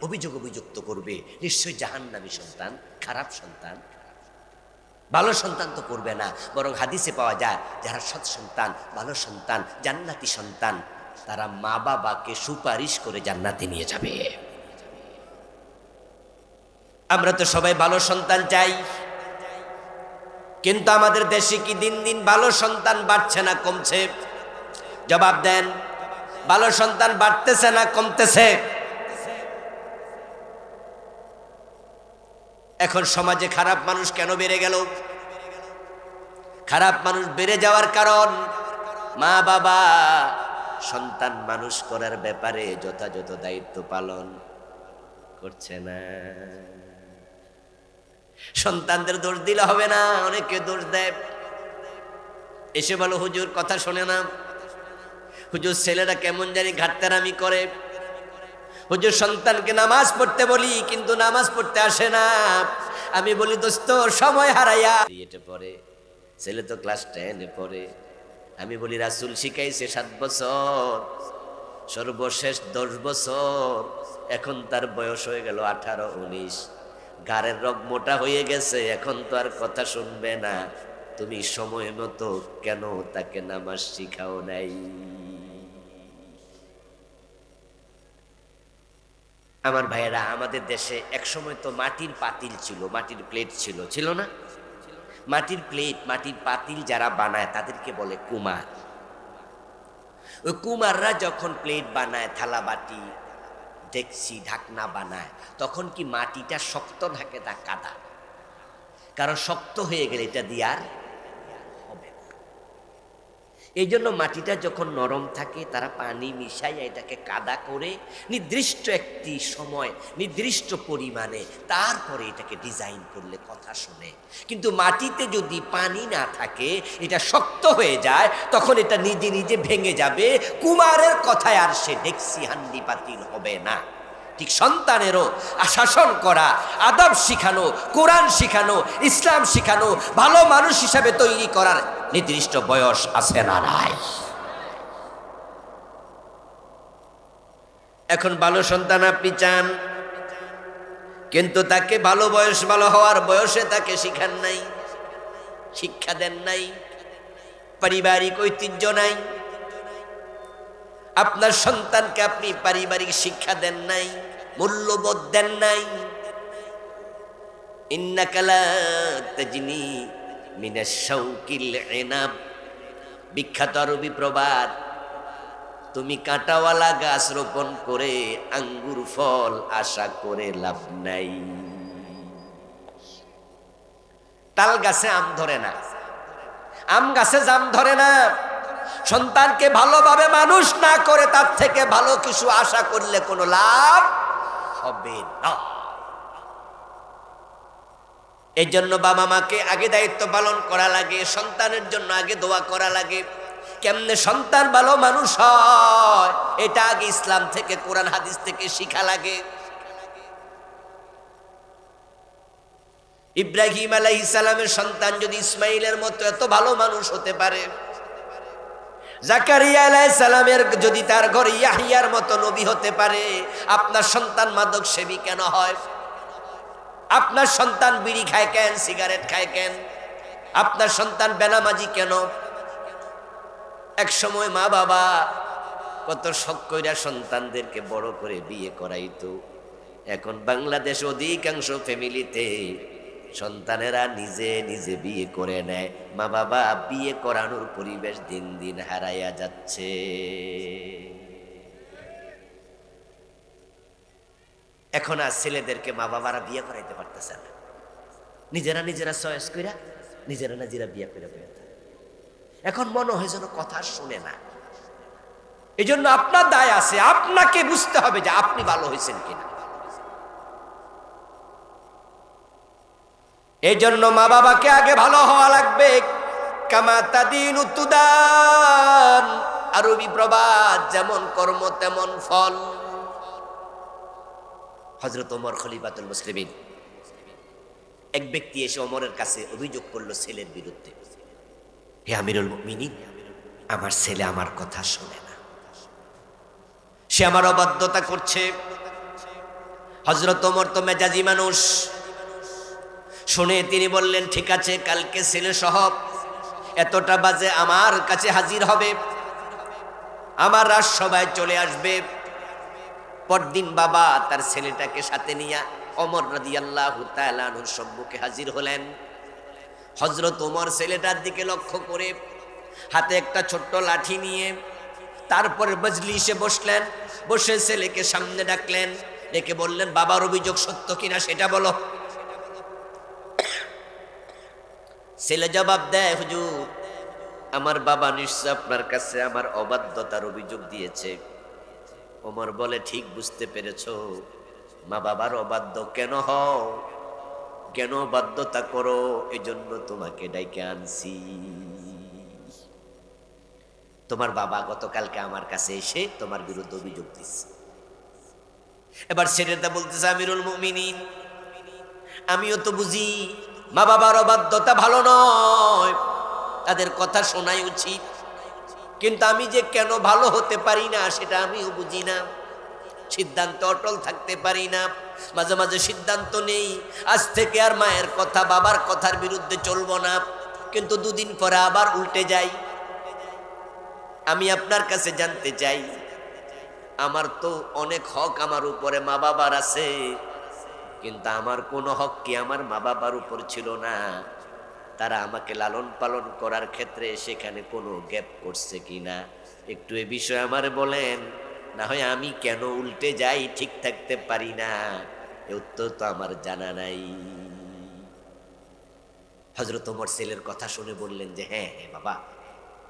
S1: অভিযুক্ত করবে? নিশ্চয়ই জাহান্নামী সন্তান, খারাপ সন্তান। ভালো সন্তান তো করবে না, বরং হাদিসে পাওয়া যায় যারা সৎ সন্তান, ভালো সন্তান, জান্নাতি সন্তান, তারা মা বাবাকে সুপারিশ করে জান্নাতে নিয়ে যাবে। আমরা তো সবাই ভালো সন্তান চাই, কিন্তু আমাদের দেশে কি দিন দিন ভালো সন্তান বাড়ছে না কমছে? জবাব দেন, ভালো সন্তান বাড়তেছে না কমতেছে? এখন সমাজে খারাপ মানুষ কেন বেড়ে গেল? খারাপ মানুষ বেড়ে যাওয়ার কারণ মা বাবা সন্তান মানুষ করার ব্যাপারে যথাযথ দায়িত্ব পালন করছে না। সন্তানদের দোষ দিলে হবে না, অনেকে দোষ দেয়। এসে বলো হুজুর কথা শোনে না, হুজুর ছেলেরা কেমন জানি ঘাটতারামি করে, হুজুর সন্তানকে নামাজ পড়তে বলি কিন্তু নামাজ পড়তে আসে না। আমি বলি দোস্ত সময় হারাইয়া এটা পড়ে, ছেলে তো ক্লাস 10-এ পড়ে। আমি বলি রাসূল শিখাইছে 7 বছর, সর্বশেষ 10 বছর, এখন তার বয়স হয়ে গেল 18-19, গাড়ের রগ মোটা হয়ে গেছে, এখন তো আর কথা শুনবে না। তুমি সময় মতো কেন তাকে নামাজ শিখাও নাই? আমার ভাইয়েরা, আমাদের দেশে একসময় তো মাটির পাতিল ছিল, মাটির প্লেট ছিল, ছিল না? মাটির প্লেট, মাটির পাতিল যারা বানায় তাদেরকে বলে কুমার। ওই কুমাররা যখন প্লেট বানায়, থালা বাটি ডেকচি ঢাকনা বানায়, তখন কি মাটিটা শক্ত থাকে তা কাদা? কারণ শক্ত হয়ে গেলে এটা দিয়ে আর হবে না। এই জন্য মাটিটা যখন নরম থাকে তারা পানি মিশাইয়া এটাকে কাদা করে নির্দিষ্ট একটি সময় নির্দিষ্ট পরিমাণে তারপরে এটাকে ডিজাইন করলে কথা শোনে। কিন্তু মাটিতে যদি পানি না থাকে, এটা শক্ত হয়ে যায়, তখন এটা নিজে নিজে ভেঙে যাবে। কুমারের কথায় আর সে ডেকসি হান্ডি পাতিল হবে না। ঠিক সন্তানেরও শাসন করা, আদব শিখানো, কোরআন শিখানো, ইসলাম শিখানো, ভালো মানুষ হিসাবে তৈরি করার নির্দিষ্ট বয়স আছে না নাই? এখন ভালো সন্তান আপনি চান, কিন্তু তাকে ভালো বয়স, ভালো হওয়ার বয়সে তাকে শিখান নাই, শিক্ষা দেন নাই, পারিবারিক ঐতিহ্য নাই। আপনার সন্তানকে আপনি পারিবারিক শিক্ষা দেন নাই, মূল্যবোধ দেন নাই। ইন্নাকা লা তাজনি মিনাশ শাওকিল ইনাব, বিখ্যাত আরবি প্রবাদ, তুমি কাঁটাওয়ালা গাছ রোপণ করে আঙ্গুর ফল আশা করে লাভ নাই। তাল গাছে আম ধরে না, আম গাছে জাম ধরে না। সন্তানকে ভালোভাবে মানুষ না করে তার থেকে ভালো কিছু আশা করলে কোনো লাভ হবে না। এই জন্য বাবা মাকে আগে দায়িত্ব পালন করা লাগে, সন্তানের জন্য আগে দোয়া করা লাগে। কেমনে সন্তান ভালো মানুষ হয় এটা আগে ইসলাম থেকে, কোরআন হাদিস থেকে শিখা লাগে। ইব্রাহিম আলাইহিস সালামের সন্তান যদি ইসমাইলের মতো এত ভালো মানুষ হতে পারে, জাকারিয়া আলাইহিস সালামের যদি তার ঘরে ইয়াহইয়ার মতো নবী হতে পারে, আপনার সন্তান মাদক সেবী কেন হয়? আপনার সন্তান বিড়ি খায় কেন, সিগারেট খায় কেন? আপনার সন্তান বেনামাজি কেন? এক সময় মা বাবা কত শখ কইরা সন্তানদেরকে বড় করে বিয়ে করাইতো। এখন বাংলাদেশ অধিকাংশ ফ্যামিলিতে সন্তানেরা নিজে নিজে বিয়ে করে নেয়। মা বাবা বিয়ে করানোর পরিবেশ দিন দিন হারাইয়া যাচ্ছে। এখন আর ছেলেদেরকে মা বাবারা বিয়ে করাইতে পারতেছে না, নিজেরা নিজেরা চয়েস কইরা নিজেরা নিজেরা বিয়ে করে বইয়া থাকে। এখন মনে হয় যেন কথা শুনে না। এই জন্য আপনার দায় আছে, আপনাকে বুঝতে হবে যে আপনি ভালো হয়েছেন কিনা। এই জন্য মা বাবাকে আগে ভালো হওয়া লাগবে। কামা তাদিনু তুদান, আরবি প্রবাদ, যেমন কর্ম তেমন ফল। হযরত ওমর খলিফাতুল মুসলিমিন, এক ব্যক্তি এসে ওমরের কাছে অভিযোগ করলো ছেলের বিরুদ্ধে, হে আমিরুল মুমিনিন, আমার ছেলে আমার কথা শোনে না, সে আমার অবাধ্যতা করছে। হযরত ওমর তো মেজাজি মানুষ, শুনে তিনি বললেন, ঠিক আছে, কালকে ছেলে সহ এতটা বাজে আমার কাছে হাজির হবে, আমার রাজসভায় চলে আসবে। পরদিন বাবা তার ছেলেটাকে সাথে নিয়ে ওমর রাদিয়াল্লাহু তাআলা আনহুর সম্মুখে হাজির হলেন। হযরত ওমর ছেলেটার দিকে লক্ষ্য করে হাতে একটা ছোট্ট লাঠি নিয়ে তারপরে মজলিসে বসলেন। বসে ছেলেকে সামনে ডাকলেন, ডেকে বললেন, বাবার অভিযোগ সত্য কিনা সেটা বলো। ছেলে জবাব দেয়, হুজুর, আমার বাবা নিশ্চয় আপনার কাছে আমার অবাধ্যতার অভিযোগ দিয়েছে। ওমর বলে, ঠিক বুঝতে পেরেছো, মা বাবার অবাধ্য কেন হও, কেন বাধ্যতা করো, এজন্য তোমাকে ডাইকে আনছি। তোমার বাবা গতকালকে আমার কাছে এসে তোমার বিরুদ্ধে অভিযোগ দিচ্ছে। এবার ছেলেটা বলতেছে, আমিরুল মুমিনিন, আমিও তো বুঝি মা বাবার অবাধ্যতা ভালো নয়, তাদের কথা শোনাই উচিত, কিন্তু আমি যে কেন ভালো হতে পারি না সেটা আমিও বুঝি না। সিদ্ধান্ত অটল থাকতে পারি না, মাঝে মাঝে সিদ্ধান্ত নেই আজ থেকে আর মায়ের কথা বাবার কথার বিরুদ্ধে চলবো না, কিন্তু দুদিন পরে আবার উল্টে যাই। আমি আপনার কাছে জানতে চাই, আমার তো অনেক হক আমার উপরে মা বাবার আছে, কিন্তু আমার কোনো হক কি আমার মা বাবার উপর ছিল না? তারা আমাকে লালন পালন করার ক্ষেত্রে সেখানে কোনো গ্যাপ করছে কিনা, একটু এ বিষয়ে আমার বলেন, না হয় আমি কেন উল্টে যাই, ঠিক থাকতে পারি না, এ উত্তর তো আমার জানা নাই। হযরত ওমর ছেলের কথা শুনে বললেন যে, হ্যাঁ হ্যাঁ বাবা,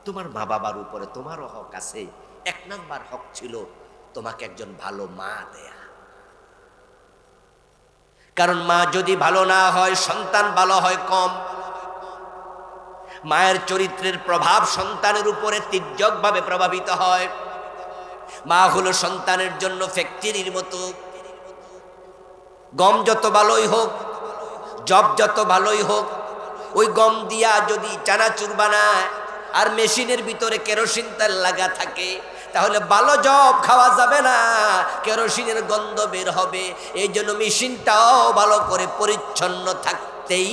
S1: তোমার মা বাবার উপরে তোমারও হক আছে। এক নাম্বার হক ছিল তোমাকে একজন ভালো মা দেয়া, কারণ মা যদি ভালো না হয় সন্তান ভালো হয় কম। মায়ের চরিত্রের প্রভাব সন্তানের উপরে তীর্যকভাবে প্রভাবিত হয়। মা হলো সন্তানের জন্য ফ্যাক্টরির মতো। গম যত ভালোই হোক, জব যত ভালোই হোক, ওই গম দিয়া যদি চানাচুর বানায় আর মেশিনের ভিতরে কেরোসিন তেল লাগা থাকে, তাহলে ভালো জব খাওয়া যাবে না, কেরোসিনের গন্ধ বের হবে। এই জন্য মেশিনটাও ভালো করে পরিচ্ছন্ন থাকতেই।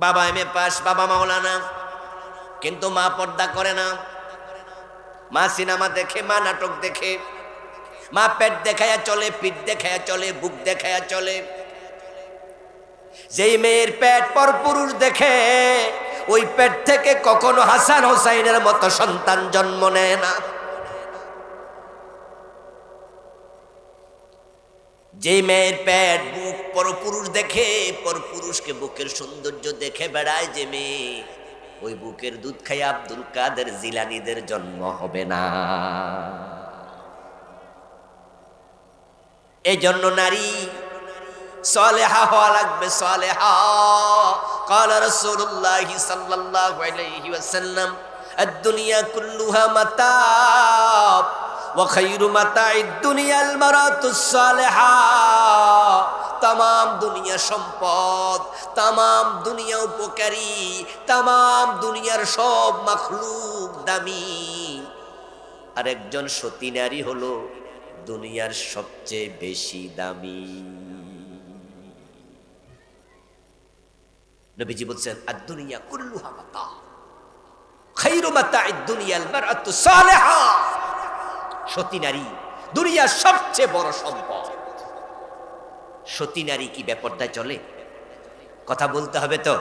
S1: বাবা এমএ পাস, বাবা মাওলানা, কিন্তু মা পর্দা করে না। মা সিনেমা দেখে, মা নাটক দেখে, মা পেট দেখায়া চলে, পিঠ দেখায়া চলে, বুক দেখায়া চলে। যেই মেয়ের পেট পর পুরুষ দেখে, ওই পেট থেকে কখনো হাসান হোসাইনের মতো সন্তান জন্ম নেয় না। যে মেয়ের পেট বুক পরপুরুষ দেখে, পরপুরুষকে বুকের সৌন্দর্য দেখে বেড়ায় যে মেয়ে, ওই বুকের দুধ খাই আব্দুল কাদের জিলানীদের জন্ম হবে না। এই জন্য নারী সালেহা হওয়া লাগবে, সালেহা। قال رسول الله صلى الله عليه وسلم الدنيا كلها متاع وخير متاع الدنيا المرأة الصالحة। তাম দুনিয়া সম্পদ, তাম দুনিয়া উপকারী, তাম দুনিয়ার সব মাখলুক দামি, আর একজন সতী নারী হলো দুনিয়ার সবচেয়ে বেশি দামি। নবীজি বলছেন আদ-দুনিয়া কুল্লুহা মাতা, খায়রু মাতা'id দুনিয়াল মারআতু সালিহা। সতী নারী দুনিয়ার সবচেয়ে বড় সম্পদ। সতী নারী কি বেপরদায় চলে? কথা বলতে হবে তো।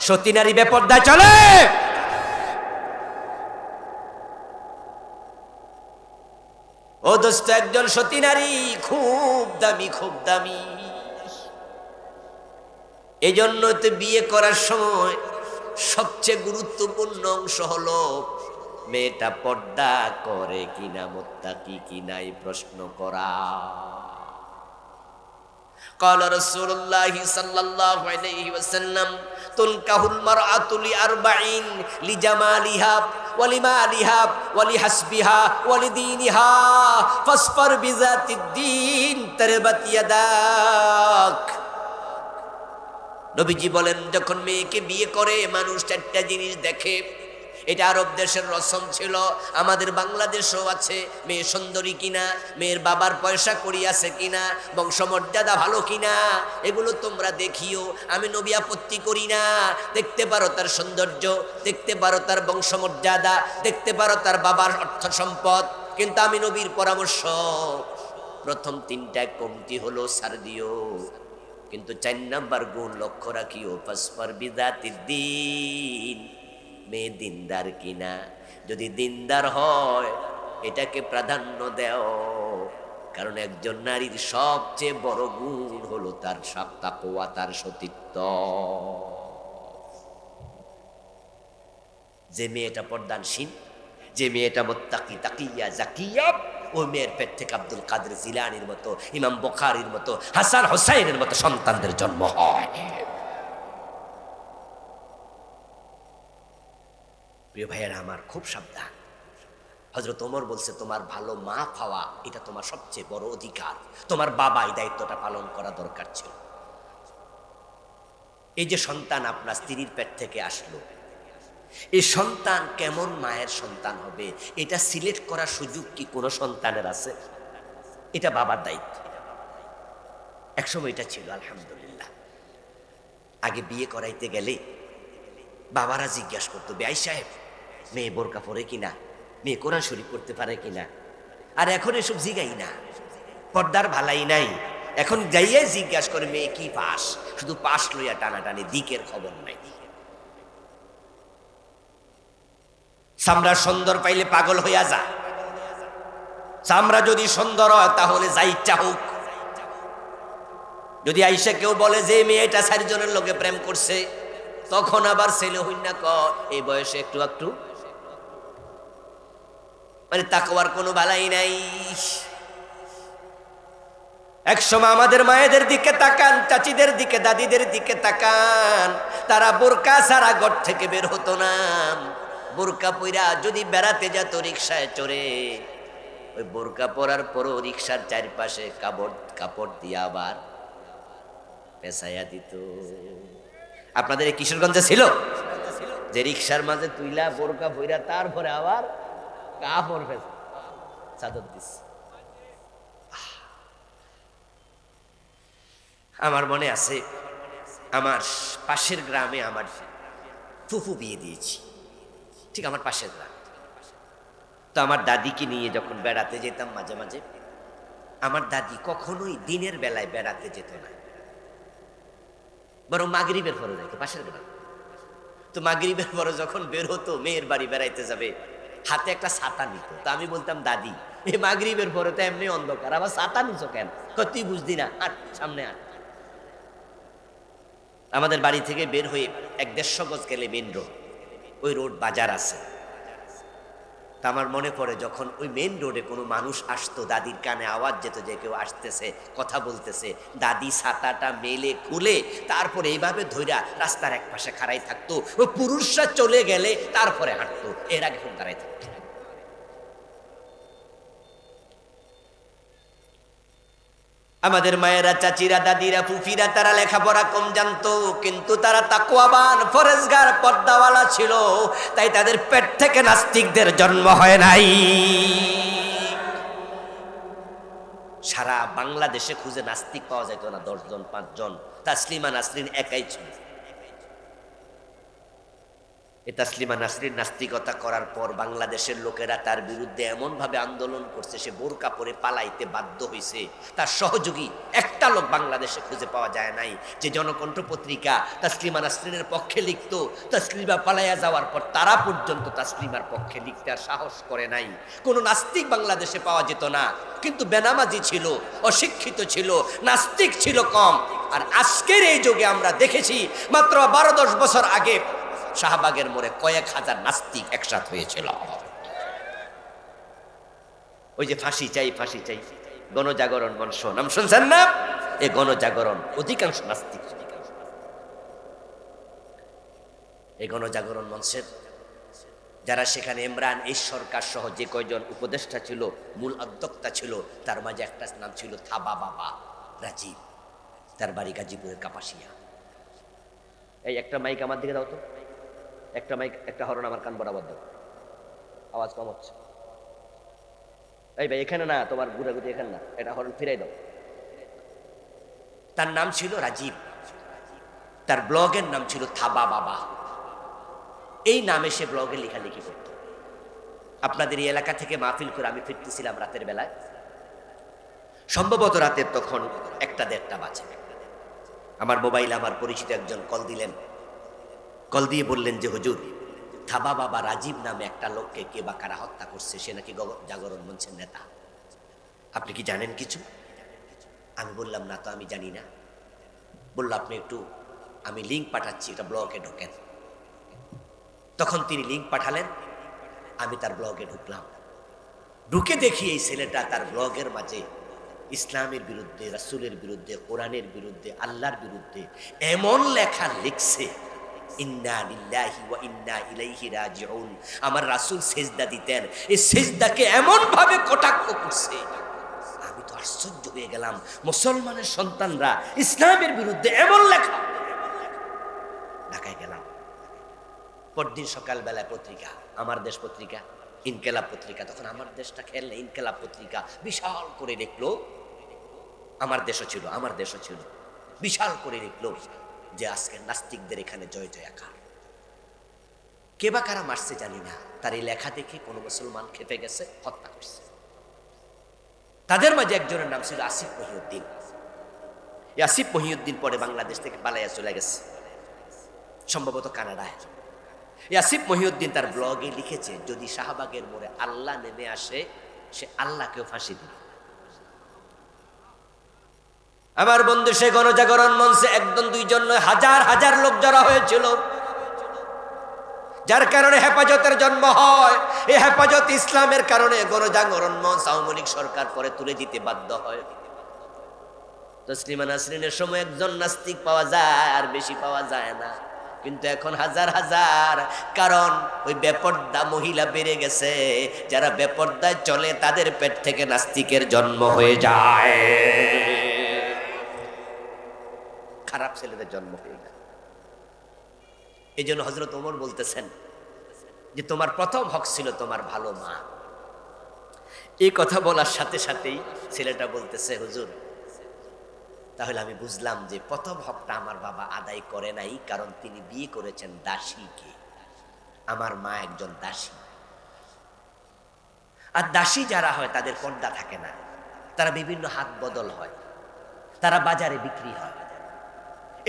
S1: সতী নারী বেপরদায় চলে? ও দোস্ত, একজন সতী নারী খুব দামি, খুব দামি। এই জন্য তো বিয়ে করার সময় সবচেয়ে গুরুত্বপূর্ণ অংশ হলো মেয়েটা পর্দা করে কিনা, মুত্তাকি কিনা, এই প্রশ্ন করা। قال رسول الله صلى الله عليه وسلم تنكح المرأة لأربعين لجمالها ولمالها ولحسبها ولدينها فاصبر بذات الدين تربت يداك। নবীজি বলেন, যখন মেয়েকে বিয়ে করে মানুষ চারটা জিনিস দেখে। এটা আরব দেশের রসম ছিল, আমাদের বাংলাদেশেও আছে। মেয়ে সুন্দরী কিনা, মেয়ের বাবার পয়সা কড়ি আছে কিনা, বংশমর্যাদা ভালো কিনা, এগুলো তোমরা দেখিও। আমি নবী আপত্তি করি না। দেখতে পারো তার সৌন্দর্য, দেখতে পারো তার বংশমর্যাদা, দেখতে পারো তার বাবার অর্থ সম্পদ, কিন্তু আমি নবীর পরামর্শ প্রথম তিনটা কমতি হলো ছাড় দিও, কিন্তু 4 নাম্বার গুণ লক্ষ্য রাখিও, ফাসফার বিযাতিদ দ্বীন। মেয়ে দিনদার কিনা, যদি দিনদার হয় এটাকে প্রাধান্য দাও, কারণ একজন নারীর সবচেয়ে বড় গুণ হলো তার তাকওয়া, তার সতীত্ব। যে মেয়েটা পর্দানশীল, যে মেয়েটা মুত্তাকি, তাকিয়া, জাকিয়া, ওই মেয়ের পেট থেকে আব্দুল কাদের জিলানীর মতো, ইমাম বুখারীর মতো, হাসান হোসাইনের মতো সন্তানদের জন্ম হয়। প্রিয় ভাইয়েরা আমার, খুব সাবধান। হযরত ওমর বলছে, তোমার ভালো মা পাওয়া এটা তোমার সবচেয়ে বড় অধিকার। তোমার বাবা এই দায়িত্বটা পালন করা দরকার ছিল। এই যে সন্তান আপনার স্ত্রীর পেট থেকে আসলো, এই সন্তান কেমন মায়ের সন্তান হবে এটা সিলেক্ট করার সুযোগ কি কোনো সন্তানের আছে? এটা বাবার দায়িত্ব। একসময় এটা ছিল, আলহামদুলিল্লাহ। আগে বিয়ে করাইতে গেলে বাবারা জিজ্ঞাসা করতো, বেয়াই সাহেব মেয়ে বোরকা পরে কিনা, মেয়ে কোরআন শরীফ পড়তে পারে কিনা। আর এখন এসব জিগাই না, পর্দার ভালাই নাই। এখন যাইয়াই জিজ্ঞাসা করে মেয়ে কি পাস, শুধু পাস লইয়া টানাটানি, দিকের খবর নাই। চামড়া সুন্দর পাইলে পাগল হইয়া যা। চামড়া যদি সুন্দর হয় তাহলে যা ইচ্ছা হোক। যদি আইসা কেউ বলে যে মেয়েটা 4 জনের লোকে প্রেম করছে, তখন আবার ছেলে হইন না কর এই বয়সে একটু একটু, মানে তাকওয়ার কোনো বালাই নাই। একসময় আমাদের মায়েদের দিকে তাকান, চাচিদের দিকে, দাদিদের দিকে তাকান, তারা বোরকা ছাড়া ঘর থেকে বের হতো না। বোরকা পইরা যদি বেড়াতে যেত রিকশায় চড়ে, ওই বোরকা পরার পরও রিকশার চারপাশে কাপড় দিয়ে আবার পেঁচাইয়া দিত। আপনাদের এই কিশোরগঞ্জে ছিল যে রিকশার মাঝে তুইলা বোরকা পইরা তারপরে আবার কাপড় চাদর দিস। আমার মনে আছে, আমার পাশের গ্রামে আমার ফুফু বিয়ে দিয়েছি, ঠিক আমার পাশের গ্রাম। তো আমার দাদিকে নিয়ে যখন বেড়াতে যেতাম মাঝে মাঝে, আমার দাদি কখনোই দিনের বেলায় বেড়াতে যেত না, বরং মাগরিবের পরে যাইতো পাশের গ্রাম। তো মাগরিবের পরে যখন বের হতো মেয়ের বাড়ি বেড়াইতে যাবে, হাতে একটা ছাতা নিত। তো আমি বলতাম, দাদি এই মাগরিবের পরে তো এমনি অন্ধকার, আবার ছাতা নিছো কেন? তুই বুঝদি না, আট সামনে আট। আমাদের বাড়ি থেকে বের হয়ে 1-150 গজ গেলে মেন রোড, ওই রোড বাজার আছে। তা আমার মনে পড়ে যখন ওই মেন রোডে কোনো মানুষ আসতো, দাদির কানে আওয়াজ যেত যে কেউ আসতেছে, কথা বলতেছে, দাদি ছাতাটা মেলে খুলে তারপরে এইভাবে ধইরা রাস্তার এক পাশে খাড়াই থাকতো। ও পুরুষরা চলে গেলে তারপরে হাঁটতো, এর আগে খুব দাঁড়াই থাকতো। আমাদের মায়েরা, চাচিরা, দাদিরা, ফুফিরা তারা লেখাপড়া কম জানতো, কিন্তু তারা তাকওয়াবান, ফরেজগার, পর্দাওয়ালা ছিল। তাই তাদের পেট থেকে নাস্তিকদের জন্ম হয় নাই। সারা বাংলাদেশে খুঁজে নাস্তিক পাওয়া যেত না 10 জন 5 জন, তাসলিমা নাসরিন একাই ছিল। এই তাসলিমা নাসরিন নাস্তিকতা করার পর বাংলাদেশের লোকেরা তার বিরুদ্ধে এমন ভাবে আন্দোলন করছে, সে বোরকা পরে পালাইতে বাধ্য হয়েছে। তার সহযোগী একটা লোক বাংলাদেশে খুঁজে পাওয়া যায় নাই যে জনকণ্ঠ পত্রিকা তাসলিমা নাসরিনের পক্ষে লিখত। তাসলিমা পালাইয়া যাওয়ার পর তারা পর্যন্ত তাসলিমার পক্ষে লিখতে আর সাহস করে নাই। কোনো নাস্তিক বাংলাদেশে পাওয়া যেত না, কিন্তু বেনামাজি ছিল, অশিক্ষিত ছিল, নাস্তিক ছিল কম। আর আজকের এই যুগে আমরা দেখেছি, মাত্র 12-10 বছর আগে শাহবাগের মোড়ে কয়েক হাজার নাস্তিক একসাথ হয়েছিল। ওই যে ফাঁসি চাই, ফাঁসি চাই, গণজাগরণ মঞ্চ, নাম শুনছেন না? এই গণজাগরণ অধিকাংশ নাস্তিক। এই গণজাগরণ মঞ্চের যারা সেখানে ইমরান, এই সরকার সহ যে কয়জন উপদেষ্টা ছিল, মূল উদ্যোক্তা ছিল, তার মাঝে একটা নাম ছিল থাবা বাবা রাজীব। তার বাড়ি গাজীপুরের কাপাসিয়া। এই একটা মাইক আমার দিকে দাও তো, একটা মাইক, একটা হরন আমার কান বরাবর দাও, আওয়াজ কম হচ্ছে। এই ভাই এখানে না, তোমার ঘুরাঘুরি এখানে না, এটা হরন ফিরাই দাও। তার নাম ছিল রাজীব, তার ব্লগের নাম ছিল থাবা বাবা। এই নামে সে ব্লগে লেখালেখি করত। আপনাদের এই এলাকা থেকে মাহফিল করে আমি ফিরতেছিলাম রাতের বেলায়, সম্ভবত রাতের তখন 1-1:30 বাজে। আমার মোবাইলে আমার পরিচিত একজন কল দিলেন। কল দিয়ে বললেন যে হুজুর, থাবা বাবা রাজীব নামে একটা লোককে কে বা কারা হত্যা করছে, সে নাকি জাগরণ মঞ্চের নেতা। আপনি কি জানেন কিছু? আমি বললাম না তো, আমি জানি না। বলল আপনি একটু, আমি লিঙ্ক পাঠাচ্ছি, এটা ব্লগে ঢোকেন। তখন তিনি লিঙ্ক পাঠালেন, আমি তার ব্লগে ঢুকলাম। ঢুকে দেখি এই ছেলেটা তার ব্লগের মাঝে ইসলামের বিরুদ্ধে, রাসূলের বিরুদ্ধে, কোরআনের বিরুদ্ধে, আল্লাহর বিরুদ্ধে এমন লেখা লিখছে, ইন্না লিল্লাহি ওয়া ইন্না ইলাইহি রাজিউন। আমার রাসূল সেজদা দিতেন, এই সেজদাকে এমন ভাবে কটাক্ষ করছে, আমি তো আশ্চর্য হয়ে গেলাম। মুসলমানের সন্তানরা ইসলামের বিরুদ্ধে এমন লেখা। ঢাকায় গেলাম, পরদিন সকালবেলায় পত্রিকা, আমার দেশ পত্রিকা, ইনকেলাব পত্রিকা, তখন আমার দেশটা খেল না, ইনকেলাব পত্রিকা বিশাল করে লিখলো, আমার দেশও ছিল, আমার দেশও ছিল, বিশাল করে লিখলো যে আজকে নাস্তিকদের এখানে জয় জয়াকার। কে বা কারা মারছে জানি না, তার এই লেখা দেখে কোনো মুসলমান খেপে গেছে, হত্যা করছে। তাদের মাঝে একজনের নাম ছিল আসিফ মহিউদ্দিন। এই আসিফ মহিউদ্দিন পরে বাংলাদেশ থেকে পালাইয়া চলে গেছে, সম্ভবত কানাডায়। এই আসিফ মহিউদ্দিন তার ব্লগে লিখেছে, যদি শাহবাগের মোড়ে আল্লাহ নেমে আসে, সে আল্লাহকেও ফাঁসি দিবে। আমার বন্ধু, সে গণজাগরণ মঞ্চে 1-2 নয়, হাজার হাজার লোক জড়া হয়েছিল, যার কারণে হেফাজতের জন্ম হয়। এই হেফাজত ইসলামের কারণে গণজাগরণ মঞ্চ আওয়ামী লীগ সরকার পরে তুলে দিতে বাধ্য হয়। তাসলিমা নাসরিনের সময় একজন নাস্তিক পাওয়া যায়, আর বেশি পাওয়া যায় না, কিন্তু এখন হাজার হাজার। কারণ ওই বেপর্দা মহিলা বেড়ে গেছে, যারা বেপর্দায় চলে তাদের পেট থেকে নাস্তিকের জন্ম হয়ে যায়, খারাপ ছেলেদের জন্ম হয়ে যায়। এই জন্য হযরত ওমর বলতেছেন যে তোমার প্রথম হক ছিল তোমার ভালো মা। এই কথা বলার সাথে সাথেই ছেলেটা বলতেছে, হুজুর তাহলে আমি বুঝলাম যে প্রথম হকটা আমার বাবা আদায় করে নাই, কারণ তিনি বিয়ে করেছেন দাসীকে। আমার মা একজন দাসী, আর দাসী যারা হয় তাদের পর্দা থাকে না, তারা বিভিন্ন হাত বদল হয়, তারা বাজারে বিক্রি হয়।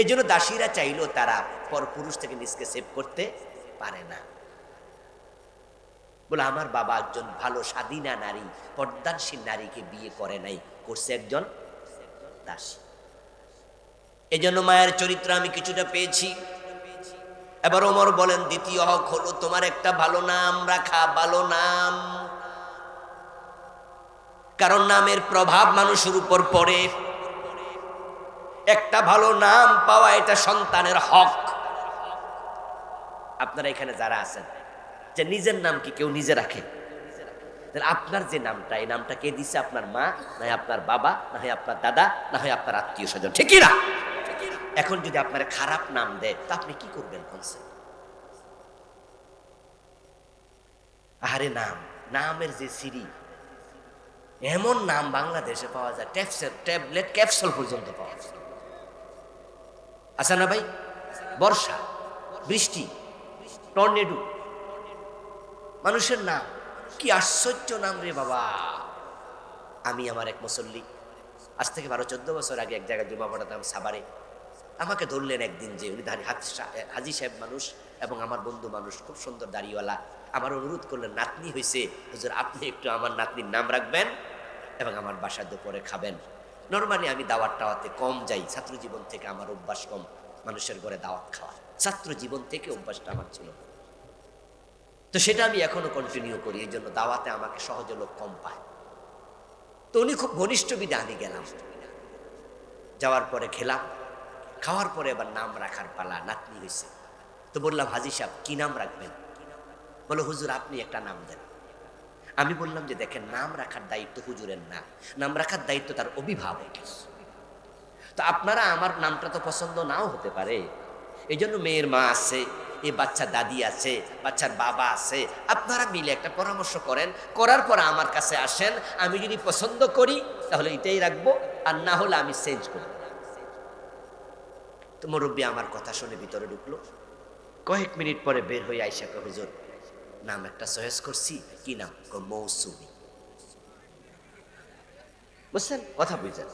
S1: এই জন্য দাসীরা চাইলেও তারা পরপুরুষ থেকে নিজকে সেভ করতে পারে না। বলে আমার বাবা একজন ভালো স্বাধীনা নারী, পর্দানশীল নারীকে বিয়ে করে নাই, করছে একজন দাসী। এজন্য মায়ের চরিত্র আমি কিছুটা পেয়েছি। এবার ওমর বলেন দ্বিতীয় হক হলো তোমার একটা ভালো নাম রাখা, ভালো নাম। কারণ নামের প্রভাব মানুষের উপর পড়ে। একটা ভালো নাম পাওয়া এটা সন্তানের হক। আপনারা এখানে যারা আছেন যে নিজের নাম কি কেউ নিজে রাখে? আপনার যে নামটা, এই নামটা কে দিছে? আপনার মা, না হয় আপনার বাবা, না হয় আপনার দাদা, না হয় আপনার আত্মীয় স্বজন, ঠিক না? এখন যদি আপনার খারাপ নাম দেয় তা আপনি কি করবেন? আরে নামের যে সিঁড়ি, এমন নাম বাংলাদেশে পাওয়া যায়, ট্যাবলেট ক্যাপসুল পর্যন্ত পাওয়া যায়। আচ্ছা না ভাই? বর্ষা, বৃষ্টি, টর্নেডো, মানুষের নাম কি আশ্চর্য নাম রে বাবা। আমি আমার এক মুসল্লি আজ থেকে 12-14 বছর আগে এক জায়গায় জুমা পড়াতাম সাভারে। আমাকে ধরলেন একদিন যে উনি হাজি সাহেব মানুষ এবং আমার বন্ধু মানুষ, খুব সুন্দর দাড়িওয়ালা। আমার অনুরোধ করলেন, নাতনি হয়েছে হুজুর, আপনি একটু আমার নাতনির নাম রাখবেন এবং আমার বাসায় দুপুরে খাবেন। নর্মালি আমি দাওয়াত টাওয়াতে কম যাই, ছাত্র জীবন থেকে আমার অভ্যাস কম মানুষের ঘরে দাওয়াত খাওয়া, ছাত্র জীবন থেকে অভ্যাসটা আমার ছিল। তো সেটা আমি এখনো কন্টিনিউ করি, এই জন্য দাওয়াতে আমাকে সহজে লোক কম পায়। তো উনি খুব ঘনিষ্ঠ বিদে আমি গেলাম, যাওয়ার পরে খেলাম, খাওয়ার পরে এবার নাম রাখার পালা, নাতনি হয়েছে। তো বললাম হাজি সাহেব কি নাম রাখবেন? বলো হুজুর আপনি একটা নাম দেন। আমি বললাম যে দেখেন, নাম রাখার দায়িত্ব হুজুরের না, নাম রাখার দায়িত্ব তার অভিভাবকের। তো আপনারা আমার নামটা তো পছন্দ নাও হতে পারে, এই জন্য মেয়ের মা আছে, এই বাচ্চা দাদি আছে, বাচ্চার বাবা আছে, আপনারা মিলে একটা পরামর্শ করেন, করার পর আমার কাছে আসেন। আমি যদি পছন্দ করি তাহলে এটাই রাখবো, আর না হলে আমি চেঞ্জ করব। তো মুরব্বী আমার কথা শুনে ভিতরে ঢুকলো, কয়েক মিনিট পরে বের হয়ে আইসা কয় হুজুর নাম একটা চয়েস করছি। কি নাম? মৌসুমী। বুঝছেন কথা? বুঝছেন?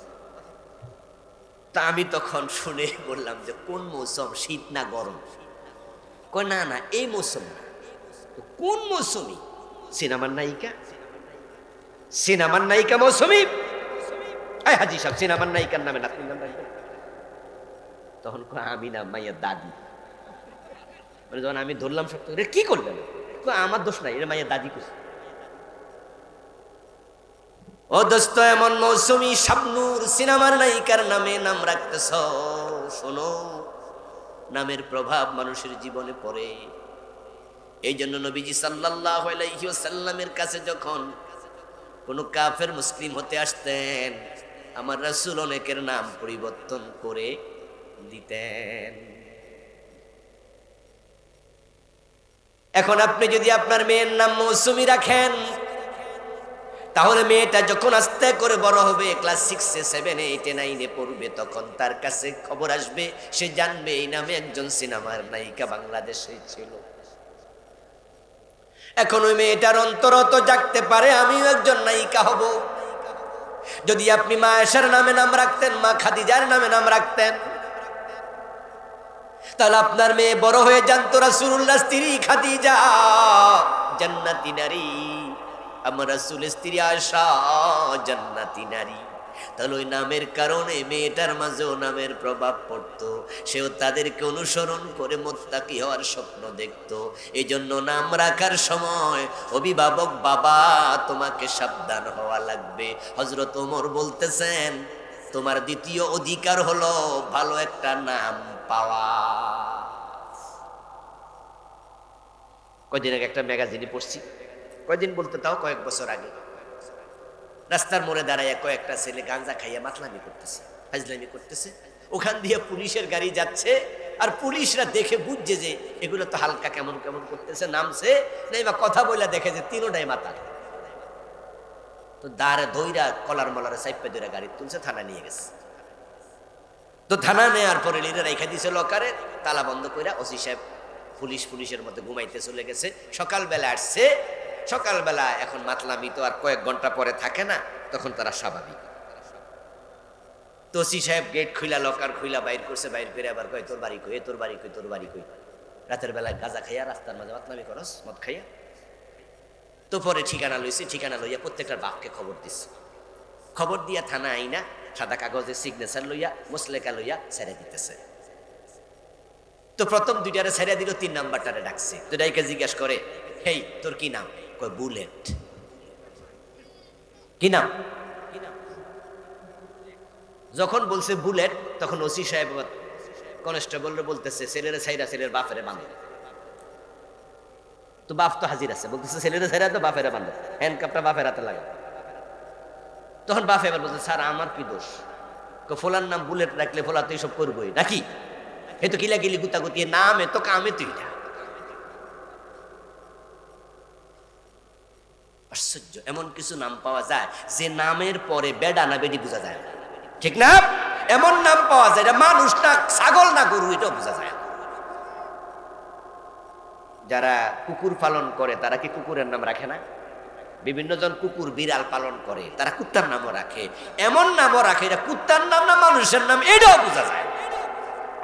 S1: তা আমি তখন শুনে বললাম যে কোন মৌসুম, শীত না গরম? কয় না না এই মৌসুম না। কোন মৌসুমী? সিনেমার নায়িকা, সিনেমার নায়িকা মৌসুমী। এই হাজি সাহেব সিনেমার নায়িকার নামে নাতনির নাম রাখবেন? তখন আমি না মাইয়ের দাদি। যখন আমি ধরলাম সব, কি করলেন? আমার দোষ নাই, এটা মাইয়ের দাদি করছে। ও দোস্ত, এমন মৌসুমী শাবনূর সিনেমার নায়িকার নামে নাম রাখতেছ, শোনো নামের প্রভাব মানুষের জীবনে পড়ে। এই জন্য নবীজি সাল্লাল্লাহু আলাইহি ওয়াসাল্লামের কাছে যখন কোন কাফের মুসলিম হতে আসতেন, আমার রাসূল অনেকের নাম পরিবর্তন করে দিতেন। এখন আপনি যদি আপনার মেয়ের নাম মৌসুমী রাখেন, তাহলে মেয়েটা যখন আস্তে করে বড় হবে, ক্লাস 6-এ 7-এ 8-এ 9-এ পড়বে, তখন তার কাছে খবর আসবে, সে জানবে এই নামে একজন সিনেমার নায়িকা বাংলাদেশে ছিল। এখন ওই মেয়েটার অন্তর তো জাগতে পারে, আমিও একজন নায়িকা হব। যদি আপনি মা আয়েশার নামে নাম রাখতেন, মা খাদিজার নামে নাম রাখতেন, তাহলে আপনার মেয়ে বড় হয়ে জানতো রাসূলুল্লাহ স্ত্রী খাদিজা জান্নাতি নারী, আমার রাসূলের স্ত্রী আয়েশা জান্নাতি নারী। তাহলে ওই নামের কারণে মেয়েটার মাঝেও নামের প্রভাব পড়তো, সেও তাদেরকে অনুসরণ করে মুত্তাকি হওয়ার স্বপ্ন দেখতো। এই জন্য নাম রাখার সময় অভিভাবক বাবা তোমাকে সাবধান হওয়া লাগবে। হযরত ওমর বলতেছেন তোমার দ্বিতীয় অধিকার হলো ভালো একটা নাম পাওয়া। কয়দিন আগে একটা ম্যাগাজিনে পড়ছি, কয়দিন বলতে তাও কয়েক বছর আগে, রাস্তার মোড়ে দাঁড়াইয়া কয়েকটা ছেলে গাঁজা খাইয়া মাতলামি করতেছে, ফাজলামি করতেছে। ওখান দিয়ে পুলিশের গাড়ি যাচ্ছে, আর পুলিশরা দেখে বুঝছে যে এগুলো তো হালকা কেমন কেমন করতেছে, নামছে নাই বা কথা বলে দেখে যে তিনোটাই মাথা। তো দাঁড়ে দইরা কলার মলারে সাইপে দইরা গাড়ি তুলছে, থানা নিয়ে গেছে। তো থানা নেওয়ার পরে লিডে রেখে দিছে লকারে, তালা বন্ধ কইরা। ওসি সাহেব পুলিশের মধ্যে ঘুমাইতে চলে গেছে। সকালবেলা আসছে, সকালবেলা এখন মাতলামি তো আর কয়েক ঘন্টা পরে থাকে না, তখন তারা স্বাভাবিক। তো ওসি সাহেব গেট খুইলা, লকার খুইলা বাইর করছে, বাইর করে আবার কয় তোর বাড়ি কই, তোর বাড়ি কই, তোর বাড়ি কই। রাতের বেলায় গাঁজা খাইয়া রাস্তার মাঝে মাতলামি করস, মদ খাইয়া। তো পরে ঠিকানা লইছে, ঠিকানা লইয়া প্রত্যেকটার বাপকে খবর দিচ্ছে। খবর দিয়া থানা আইনা সাদা কাগজে সিগনেচার লইয়া মুসলেকা লইয়া ছেড়ে দিতেছে। তো প্রথম দুইটারে ছেড়ে দিল, 3 নাম্বারটারে ডাকছে। তো ডাইকে জিজ্ঞাসা করে, হেই তোর কি নাম? কয় বুলেট। কি নাম? যখন বলছে বুলেট, তখন ওসি সাহেব কনস্টেবল বলতেছে, ছেলেরে ছাইরা ছেলের বাপেরে বাঁধে। তো বাপ তো হাজির আছে, বলতেছে ছেলেরে ছাইরা তো বাপেরে বাঁধে, হ্যান্ডকাপটা বাপের হাতে লাগা। তখন বাপ এবার বলছে, স্যার আমার কি দোষ? ফোলার নাম বুলেট রাখলে ফোলা তো এইসব করবোই নাকি? এ তো কিলাকিলি গুতাগুতি নাম, এ তো কামে তুই না। আশ্চর্য, এমন কিছু নাম পাওয়া যায় যে নামের পরে বেডা না বেডি বোঝা যায় না, ঠিক না? এমন নাম পাওয়া যায় এটা মানুষ না, ছাগল না গরু, এটাও বোঝা যায় না। যারা কুকুর পালন করে তারা কি কুকুরের নাম রাখে না? বিভিন্ন জন কুকুর বিড়াল পালন করে, তারা কুত্তার নামও রাখে। এমন নামও রাখে এটা কুত্তার নাম না মানুষের নাম, এটাও বোঝা যায় না।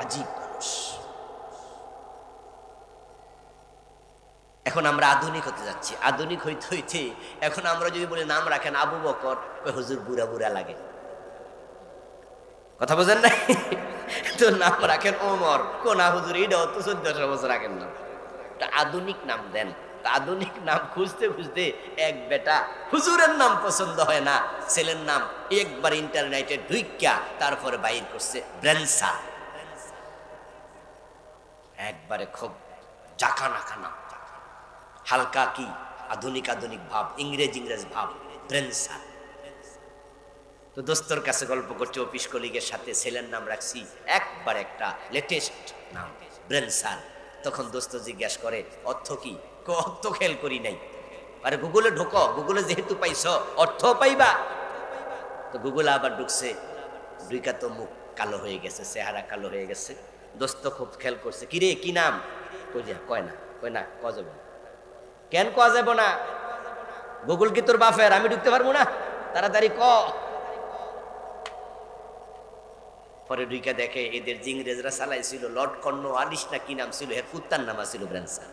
S1: আজীব মানুষ। এখন আমরা আধুনিক হতে যাচ্ছি। আধুনিক হইতে হইতে এখন আমরা যদি বলি নাম রাখেন আবু বকর, হুজুর বুড়া বুড়া লাগে। কথা বোঝেন নাই? তো নাম রাখেন ওমর, কোনা হুজুর, এটাও তো 1400 বছর আগের নাম। আধুনিক নাম দেন। আধুনিক নাম খুঁজতে খুঁজতে এক বেটা হুজুরের নাম পছন্দ হয় না, ছেলের নাম একবার ইন্টারনেটে ঢুইকা তারপরে বাইর করছে ব্রেনসা। একবারে খুব জাকা নাকা নাম, হালকা কি আধুনিক আধুনিক ভাব, ইংরেজ ইংরেজ ভাব, ব্রেনসা। তো দোস্তর কাছে গল্প করছে, অফিস কলিগের সাথে ছেলের নাম রাখছি একবার একটা লেটেস্ট নাম ব্রেনসার। তখন দোস্ত জিজ্ঞাসা করে, অর্থ কি? অর্থ খেয়াল করি নাই। আরে গুগলে ঢোকো, গুগলে যেহেতু পাইছ অর্থ পাইবা। তো গুগলে আবার ঢুকছে, দুইকা তো মুখ কালো হয়ে গেছে, চেহারা কালো হয়ে গেছে। দোস্ত খুব খেয়াল করছে, কিরে কি নাম? কয় না, কয় না কয়া যাবে না। কেন কয়া যাব না? গুগল কি তোর বাপের? আমি ঢুকতে পারবো না? তাড়াতাড়ি ক। পরে ঢুইকা দেখে এদের যে ইংরেজরা চালাইছিল লর্ড কর্নওয়ালিস না কি নাম ছিল, এর কুত্তার নাম ছিল ব্রেনসা।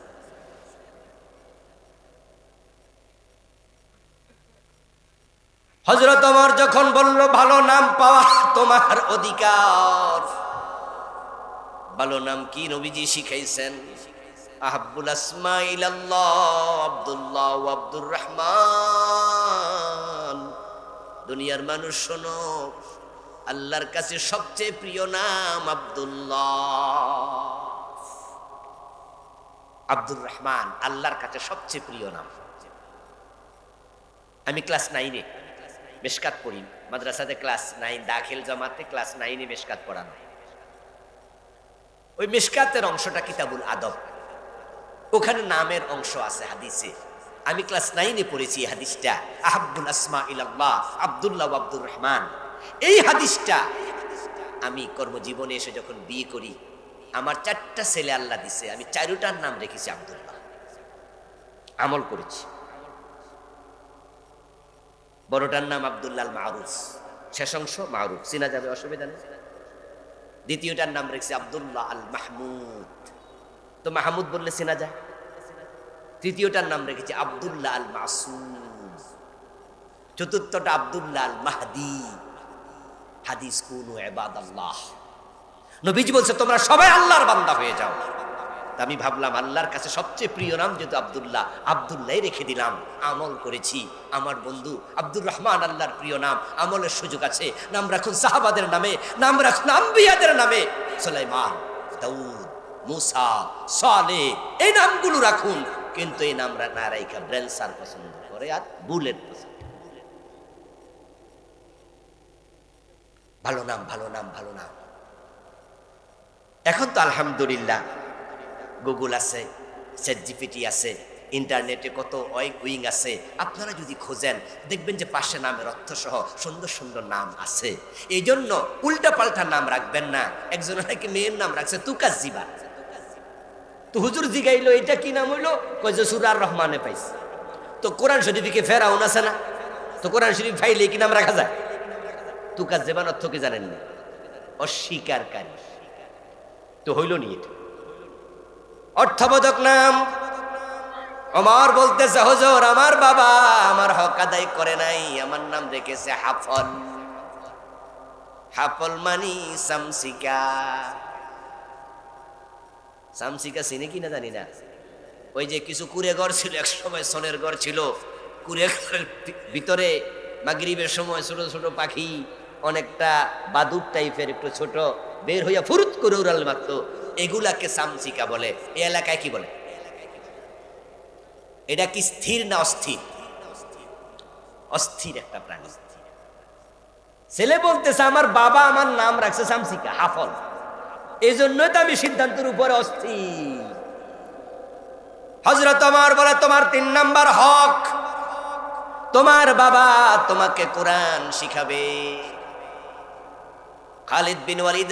S1: হযরত ওমর যখন বলল ভালো নাম পাওয়া তোমার অধিকার, ভালো নাম কি নবীজি শিখাইছেন? আহাব্বুল আসমা ইলাল্লাহ আব্দুল্লাহ ওয়া আব্দুর রহমান। দুনিয়ার মানুষ শোনো, আল্লাহর কাছে সবচেয়ে প্রিয় নাম আব্দুল্লাহ। আব্দুর রহমান আল্লাহর কাছে সবচেয়ে প্রিয় নাম। আমি ক্লাস 9-এ মেশকাত পড়ি, মাদ্রাসাতে ক্লাস 9 দাখিল জামাতে ক্লাস 9-এ মেশকাত পড়ানো। ওই মেশকাতের অংশটা কিতাবুল আদব, ওখানে নামের অংশ আছে হাদিসে। আমি ক্লাস 9-এ পড়েছি এই হাদিসটা, আহাব্বুল আসমা ইলাল্লাহ আব্দুল্লাহ ওয়া আব্দুর রহমান। এই হাদিসটা আমি কর্মজীবনে এসে যখন বিয়ে করি, আমার 4টা ছেলে আল্লাহ দিছে, আমি 4টার নাম রেখেছি আব্দুল্লাহ। আমল করেছি। বড়টার নাম আব্দুল্লাহ মারুফ, শেষ অংশ মারুফ, চিনা যাবে, অসুবিধা নেই। দ্বিতীয়টার নাম রেখেছি আব্দুল্লাহ আল মাহমুদ, তো মাহমুদ বললে চিনা যায়। তৃতীয়টার নাম রেখেছি আব্দুল্লাহ আল মাসুম। চতুর্থটা আব্দুল্লাহ আল মাহদি। হাদিস কুনু ইবাদাল্লাহ। নবীজি বলছে তোমরা সবাই আল্লাহর বান্দা হয়ে যাও। তা আমি ভাবলাম আল্লাহর কাছে সবচেয়ে প্রিয় নাম যেহেতু আব্দুল্লাহ, আব্দুল্লাহ রেখে দিলাম। আমল করেছি। আমার বন্ধু আব্দুর রহমান আল্লাহর প্রিয় নাম, আমলের সুযোগ আছে। নাম রাখুন সাহাবাদের নামে, নাম রাখুন আম্বিয়াদের নামে, সুলাইমান, দাউদ, মুসা, সালেহ, এই নামগুলো রাখুন। কিন্তু এই নাম না রাইখা ব্রেনসার পছন্দ করে আর বুলেট পছন্দ। ভালো নাম, ভালো নাম, ভালো নাম। এখন তো আলহামদুলিল্লাহ গুগল আছে, চ্যাটজিপিটি আছে, ইন্টারনেটে কত উইং আছে। আপনারা যদি খোঁজেন দেখবেন যে পাশে নামের অর্থ সহ সুন্দর সুন্দর নাম আছে। এই জন্য উল্টা পাল্টা নাম রাখবেন না। একজন নাকি মেয়ের নাম রাখছে তুকাজ্জিবা। তো হুজুর জিগাইলো এটা কি নাম হইলো? কই যে সূরা রহমানে পাইছে। তো কোরআন শরীফে ফেরাউন আছে না? তো কোরআন শরীফ ফাইলে কি নাম রাখা যায়? তুকাজ্জিবার অর্থ কি জানেন না? অস্বীকারী। তো হইল নি এটা অর্থবোধক নাম। ওমর বলতেছে, হুজুর আমার বাবা আমার হক আদায় করে নাই, আমার নাম রেখেছে হাফল। হাফল মানি সামসিকা। সামসিকা চিনে কিনা জানি না। ওই যে কিছু কুড়ে ঘর ছিল, এক সময় সোনের ঘর ছিল, কুড়ে ঘরের ভিতরে মাগরিবের সময় ছোট ছোট পাখি, অনেকটা বাদুর টাইপের একটু ছোট, বের হইয়া ফুরুত করে উড়াল মারত, এগুলাকে সামসিকা বলে। এই এলাকায় কি বলে? এটা কি স্থির না অস্থির? অস্থির একটা প্রাণী। ছেলে বলতেছে আমার বাবা আমার নাম রাখছে সামসিকা, হাফল, এই জন্যই তো আমি সিদ্ধান্তের উপরে অস্থির। হযরত ওমর বলে, তোমার ৩ নাম্বার হক, তোমার বাবা তোমাকে কোরআন শিখাবে। খালিদ বিন ওয়ালিদ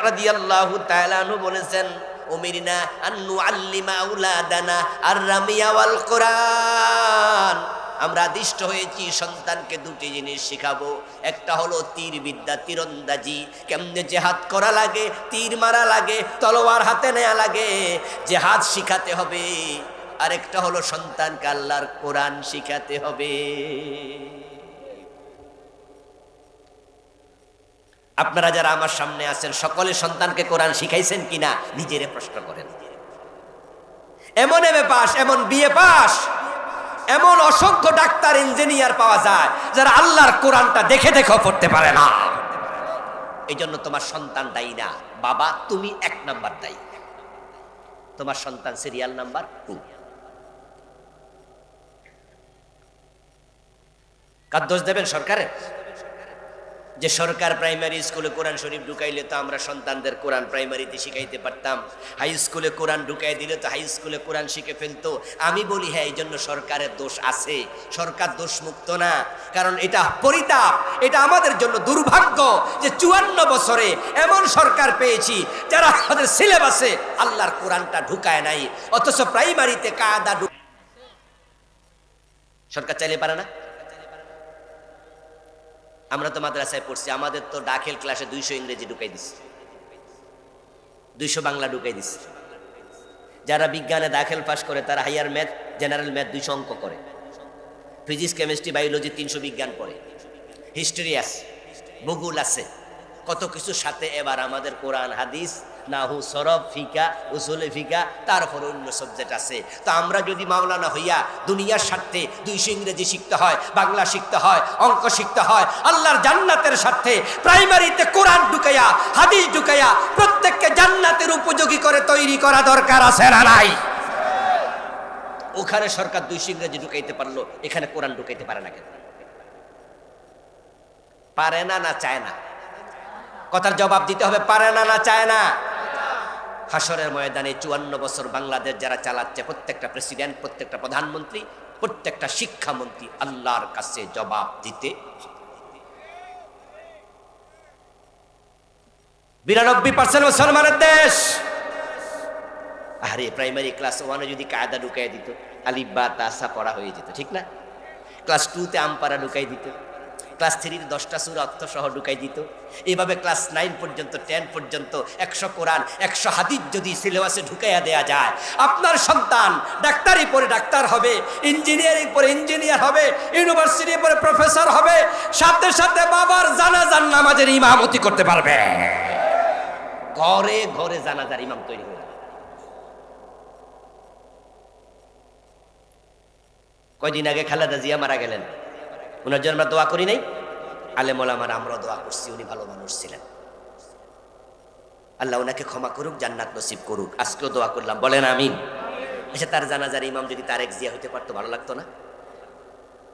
S1: রাদিয়াল্লাহু তাআলা আনহু বলেছেন, উমিরনা আন নুআল্লিমা আওলাদানা আর-রামিয়া ওয়াল কোরআন। আমরা আদিষ্ট হয়েছি সন্তানকে দুটি জিনিস শিখাবো, একটা হলো তীর বিদ্যা, তীরন্দাজি, কেমনে জেহাদ করা লাগে, তীর মারা লাগে, তলোয়ার হাতে নেওয়া লাগে, জেহাদ শিখাতে হবে। আরেকটা হলো সন্তানকে আল্লাহর কোরআন শিখাতে হবে। আপনারা যারা আমার সামনে আছেন সকলে সন্তানকে কোরআন শিখাইছেন কিনা নিজেরে প্রশ্ন করেন। এমন এমএ পাস, এমন বিএ পাস, এমন অসংখ্য ডাক্তার ইঞ্জিনিয়ার পাওয়া যায় যারা আল্লাহর কোরআনটা দেখে দেখেও পড়তে পারে না। এই জন্য তোমার সন্তান দায়ী না, বাবা তুমি 1 নাম্বার দায়ী, তোমার সন্তান সিরিয়াল নাম্বার 2। কার দোষ দেবেন? সরকারের। যে সরকার প্রাইমারি স্কুলে কোরআন শরীফ ঢুকাইলে তো আমরা সন্তানদের কোরআন প্রাইমারিতে শিখাইতে পারতাম, হাই স্কুলে কোরআন ঢুকাই দিলে তো হাই স্কুলে কোরআন শিখে ফেলতো। আমি বলি হ্যাঁ, এই জন্য সরকারের দোষ আছে, সরকার দোষ মুক্ত না। কারণ এটা পরিতাপ, এটা আমাদের জন্য দুর্ভাগ্য যে 54 বছরে এমন সরকার পেয়েছি যারা আমাদের সিলেবাসে আল্লাহর কোরআনটা ঢুকায় নাই, অথচ প্রাইমারিতে কায়দা সরকার চাইলে পারে না। আমরা তো মাদ্রাসায় পড়ছি, আমাদের তো দাখিল ক্লাসে 200 ইংরেজি ঢুকাই দিচ্ছে, 200 বাংলা ঢুকাই দিচ্ছে। যারা বিজ্ঞানে দাখিল পাস করে তারা হাইয়ার ম্যাথ, জেনারেল ম্যাথ 200 অঙ্ক করে, ফিজিক্স কেমিস্ট্রি বায়োলজি 300 বিজ্ঞান পড়ে, হিস্ট্রি আছে, ভূগোল আছে, কত কিছু সাথে এবার আমাদের কোরআন হাদিস, নাহু, সরফ, ফিকা, উসুলে ফিকা, তারপর অন্য সাবজেক্ট আছে। তো আমরা যদি মাওলানা হইয়া দুনিয়ার স্বার্থে 200 ইংরেজি শিখতে হয়, বাংলা শিখতে হয়, অঙ্ক শিখতে হয়, আল্লাহর জান্নাতের স্বার্থে প্রাইমারিতে কোরআন ঢুকাইয়া, হাদিস ঢুকাইয়া প্রত্যেককে জান্নাতের উপযোগী করে তৈরি করা দরকার আছে না নাই? ওখানে সরকার 200 ইংরেজি ঢুকাইতে পারলো, এখানে কোরআন ঢুকাইতে পারে না কেন? পারে না, না চায় না? কথার জবাব দিতে হবে, পারে না, না চায় না? হাসরের ময়দানে 54 বছর বাংলাদেশ যারা চালাচ্ছে, প্রত্যেকটা প্রেসিডেন্ট, প্রত্যেকটা প্রধানমন্ত্রী, প্রত্যেকটা শিক্ষামন্ত্রী আল্লাহর কাছে জবাব দিতে। 92% মুসলমানের দেশ। আরে প্রাইমারি ক্লাস 1-এ যদি কায়দা ঢুকাই দিত, আলিফ বা তা সা পড়া হয়ে যেত, ঠিক না? ক্লাস 2-তে আমপারা ঢুকাই দিত, ক্লাস 3-র 10টা সূরা অর্থ সহ ঢুকাই দিত। এইভাবে ক্লাস 9 পর্যন্ত, 10 পর্যন্ত 100 কোরআন, 100 হাদিস যদি সিলেবাসে ঢুকাইয়া দেয়া যায়, আপনার সন্তান ডাক্তারি পড়ে ডাক্তার হবে, ইঞ্জিনিয়ারিং পড়ে ইঞ্জিনিয়ার হবে, ইউনিভার্সিটি পড়ে প্রফেসর হবে, সাথে সাথে বাবার জানাজার নামাজের ইমামতি করতে পারবে। ঘরে ঘরে জানাজার ইমাম তৈরি হবে। কয়দিন আগে খালেদা জিয়া মারা গেলেন, ওনার জন্য আমরা দোয়া করি নাই? আলেম ওলামারা আমরা দোয়া করছি, উনি ভালো মানুষ ছিলেন, আল্লাহ ওনাকে ক্ষমা করুক, জান্নাত নসিব করুক। আজকেও দোয়া করলাম, বলেন আমিন। এসে তার জানাজার ইমাম যদি তারেক জিয়া হইতে পারতো, ভালো লাগতো না?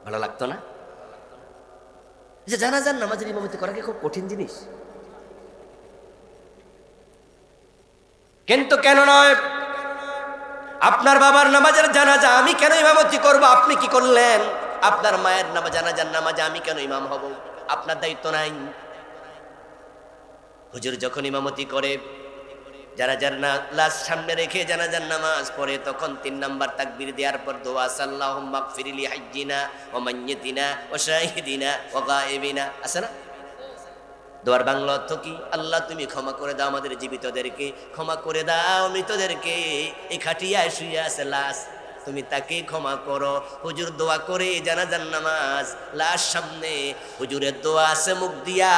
S1: ভালো লাগতো না? যে জানাজার নামাজের ইমামতি করা কি খুব কঠিন জিনিস? কিন্তু কেন নয়? আপনার বাবার নামাজের জানাজা আমি কেন ইমামতি করব? আপনি কি করলেন? আপনার মায়ের জানাজার নামাজে আমি কেন ইমাম হব? আপনার দায়িত্ব নাই? হুজুর যখন ইমামতি করে, যারা যার লাশ সামনে রেখে জানাজার নামাজ পড়ে, তখন 3 নাম্বার তাকবীর দেওয়ার পর দোয়া, আল্লাহুম্মা গফির লি হাজ্জিনা ওয়া মাইয়্যিতিনা ওয়া শাহিদিনা ওয়া গায়িবিনা, আছে না? দোয়ার বাংলা অর্থ কি? আল্লাহ তুমি ক্ষমা করে দাও আমাদের জীবিতদেরকে, ক্ষমা করে দাও মৃতদেরকে। এই খাটিয়ায় শুয়ে আছে লাশ, তুমি তাকে ক্ষমা করো। হুজুর দোয়া করে জানাজার নামাজ, লাশ সামনে, হুজুরের দোয়া আছে মুখ দিয়া,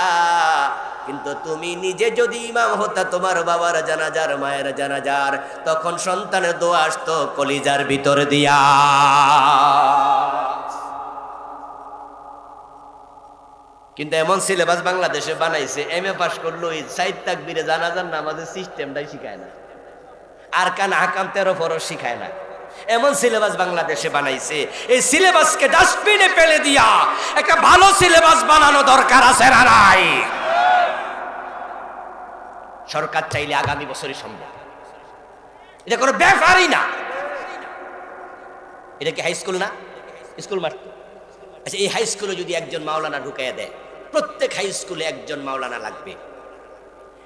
S1: কিন্তু তুমি নিজে যদি ইমাম হতা তোমার বাবার জানাজার, মায়ের জানাজার, তখন সন্তানের দোয়া আসতো কলিজার ভিতর দিয়া। কিন্তু এমন সিলেবাস বাংলাদেশে বানাইছে, এমএ পাস করলো সাইদ তাকবীরে জানাজার নামাজের সিস্টেমটাই শিখায় না, আর কান আকাম 13 ফরজ শিখায় না। এমন সিলেবাস বাংলাদেশে বানাইছে, এই সিলেবাসকে ডাস্টবিনে ফেলে দিয়া একটা ভালো সিলেবাস বানানো দরকার আছে না নাই? সরকার চাইলে আগামী বছরই সম্ভব, এটা কোনো ব্যাপারই না। এটা কি হাই স্কুল না? স্কুল মাঠ। আচ্ছা, এই হাই স্কুলে যদি একজন মাওলানা ঢুকাইয়া দেয়, প্রত্যেক হাই স্কুলে একজন মাওলানা লাগবে।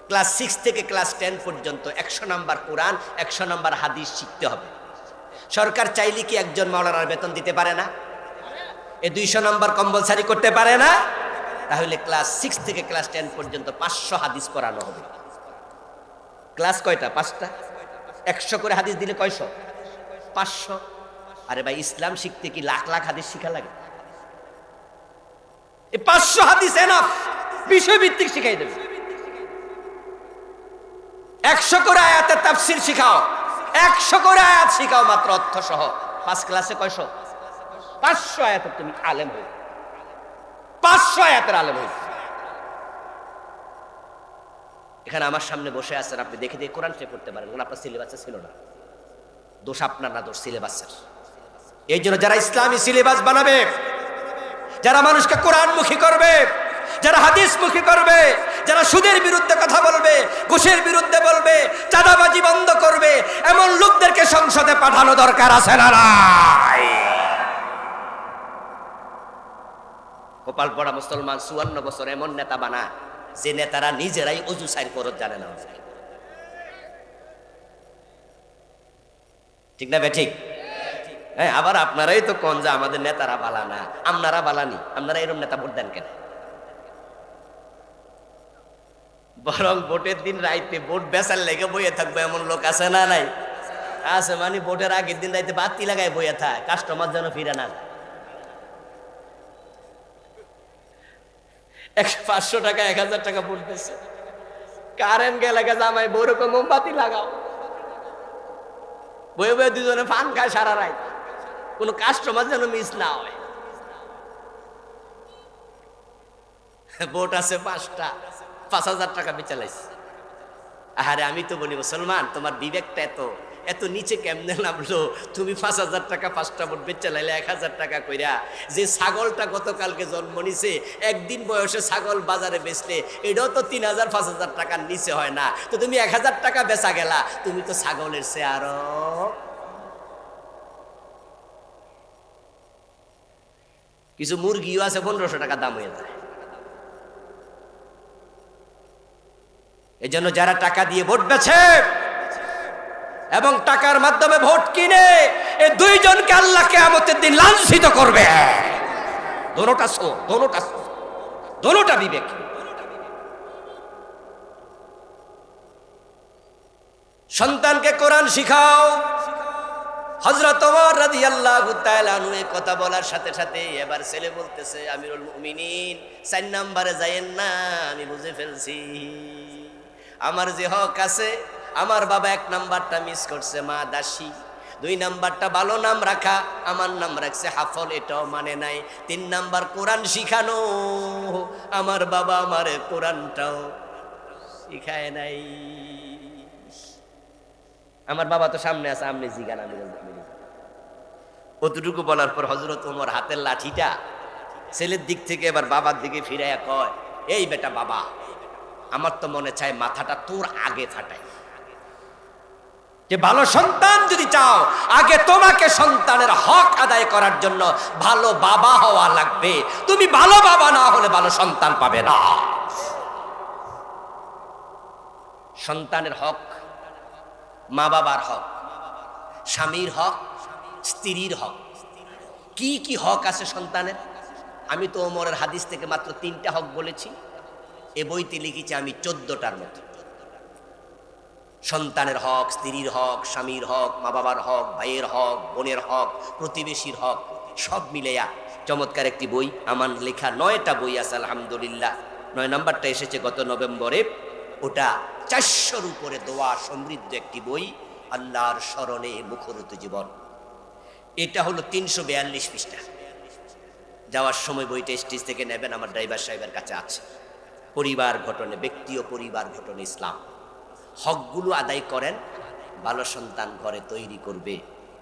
S1: ক্লাস 6 থেকে ক্লাস 10 পর্যন্ত 100 নাম্বার কোরআন, 100 নাম্বার হাদিস শিখতে হবে। সরকার চাইলে কি একজন মাওলানার বেতন দিতে পারে না? এই 200 নাম্বার কম্পালসারি করতে পারে না? তাহলে ক্লাস 6 থেকে ক্লাস 10 পর্যন্ত 500 হাদিস পড়ানো হবে। ক্লাস কয়টা? 5টা। 100 করে হাদিস দিলে কয়শো? 500। আরে ভাই, ইসলাম শিখতে কি লাখ লাখ হাদিস শিখা লাগে? এই 500 হাদিস এনাফ, বিষয়ভিত্তিক শিখাই দেবে। 100 করে আয়াতের তাফসীর শিখাও, 100 করে আয়াত শিখাও মাত্র অর্থ সহ। 5 ক্লাসে কয়শো? 500 আয়াতের তুমি আলেম হই, 500 আয়াতের আলেম হই। এখানে আমার সামনে বসে আছেন, আপনি দেখে দেখে কোরআন শরীফ পড়তে পারেন, আপনার সিলেবাসে ছিল না। দোষ আপনার না, দোষ সিলেবাসের। এই জন্য যারা ইসলামী সিলেবাস বানাবে, যারা মানুষকে কোরআনমুখী করবে, যারা হাদিসমুখী করবে, যারা সুদের বিরুদ্ধে কথা বলবে, ঘুষের বিরুদ্ধে বলবে, চাঁদাবাজি বন্ধ করবে, এমন লোকদেরকে সংসদে পাঠানো দরকার আছে না নাই? কপাল পড়া মুসলমান 54 বছর এমন নেতা বানা, যে নেতারা নিজেরাই অজু সাইর ফরজ জানে না। ঠিক না? ঠিক। হ্যাঁ, আবার আপনারাই তো কোন যে আমাদের নেতারা বালা না, আপনারা বালানি, আপনারা এরকম নেতা ভোট দেন কেন? বরং ভোটের দিন রাইতে ভোট বেচার লেগে বইয়ে থাকবে এমন লোক আছে না নাই? আছে, মানে ভোটের আগের দিন রাইতে বাতি লাগায় বইয়ে থাকে, কাস্টমার যেন ফিরে না। 500 টাকা 1000 টাকা ভোট দিচ্ছে, কারেন্ট গেলে জামাই বউরকম মোমবাতি লাগাও, বয়ে বয়ে দুজনে ফান খায় সারা রাত, কোন কাস্টমার যেন মিস না হয়। ভোট আছে 5টা, 5000 টাকা বেচালাইছে। আরে আমি তো বলি, মুসলমান তোমার বিবেকটা এত এত নিচে কেমনে নামলো? তুমি 5000 টাকা 5টা ভোট বেচে লাইলে 1000 টাকা কইরা। যে ছাগলটা গতকালকে জন্ম নিছে, একদিন বয়সে ছাগল বাজারে বেচলে এটাও তো 3000 5000 টাকার নিচে হয় না? তো তুমি 1000 টাকা বেচা গেলা, তুমি তো ছাগলের চেয়ে আরো। কিছু মুরগিও আছে 1500 টাকা দাম হয়ে যায়। এই জন্য যারা টাকা দিয়ে ভোট বেছে এবং টাকার মাধ্যমে ভোট কিনে, এই দুইজনকে আল্লাহ কিয়ামতের দিন লাঞ্ছিত করবে। দোনোটা বিবেক। সন্তানকে কোরআন শিখাও। হযরত ওমর রাদিয়াল্লাহু তাআলা আনহু এই কথা বলার সাথে সাথে এবার ছেলে বলতেছে, আমিরুল মুমিনিন 4 নম্বরে যায়েন না, আমি বুঝে ফেলছি আমার যে হক আছে। আমার বাবা 1 নাম্বারটা মিস করছে, মা দাসী। 2 নাম্বারটা ভালো নাম রাখা, আমার নাম রাখছে হাফল, এটাও মানে নাই। 3 নাম্বার কোরআন শিখানো, আমার বাবা আমারে কোরআনটাও শিখায় নাই। আমার বাবা তো সামনে আছে, আমনে জিগান। আমি অতটুকু বলার পর হযরত ওমর হাতের লাঠিটা ছেলের দিক থেকে এবার বাবার দিকে ফিরাইয়া কয়, এই বেটা বাবা, আমার তো মনে চায় মাথাটা তোর আগে ফাটাই। যে ভালো সন্তান যদি চাও, আগে তোমাকে সন্তানের হক আদায় করার জন্য ভালো বাবা হওয়া লাগবে। তুমি ভালো বাবা না হলে ভালো সন্তান পাবে না। সন্তানের হক, মা বাবার হক, স্বামীর হক, স্ত্রীর হক, কি কি হক আছে সন্তানের? আমি তো ওমরের হাদিস থেকে মাত্র 3টা হক বলেছি, এ বইতে লিখেছি আমি 14টার মতো। সন্তানের হক, স্ত্রীর হক, স্বামীর হক, মা বাবার হক, ভাইয়ের হক, বোনের হক, প্রতিবেশীর হক, সব মিলেয়া চমৎকার একটি বই। আমার লেখা 9টা বই আছে আলহামদুলিল্লাহ। 9 নম্বরটা এসেছে গত নভেম্বরে। ওটা 400-র উপরে দোয়া সমৃদ্ধ একটি বই, আল্লাহর স্মরণে মুখরিত জীবন। এটা হলো 342 পৃষ্ঠা। যাওয়ার সময় বইটা স্টেজ থেকে নেবেন, আমার ড্রাইভার সাহেবের কাছে আছে। পরিবার গঠনে, ব্যক্তি ও পরিবার গঠনে ইসলাম। হকগুলো আদায় করেন, ভালো সন্তান ঘরে তৈরি করবে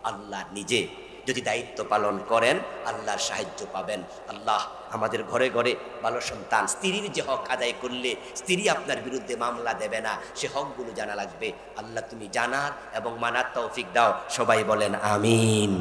S1: আল্লাহ নিজে। যদি দায়িত্ব পালন করেন আল্লাহর সাহায্য পাবেন। আল্লাহ আমাদের ঘরে ঘরে ভালো সন্তান, স্ত্রীর যে হক আদায় করলে স্ত্রী আপনার বিরুদ্ধে মামলা দেবে না, সে হকগুলো জানা লাগবে। আল্লাহ তুমি জানার এবং মানার তৌফিক দাও। সবাই বলেন আমিন।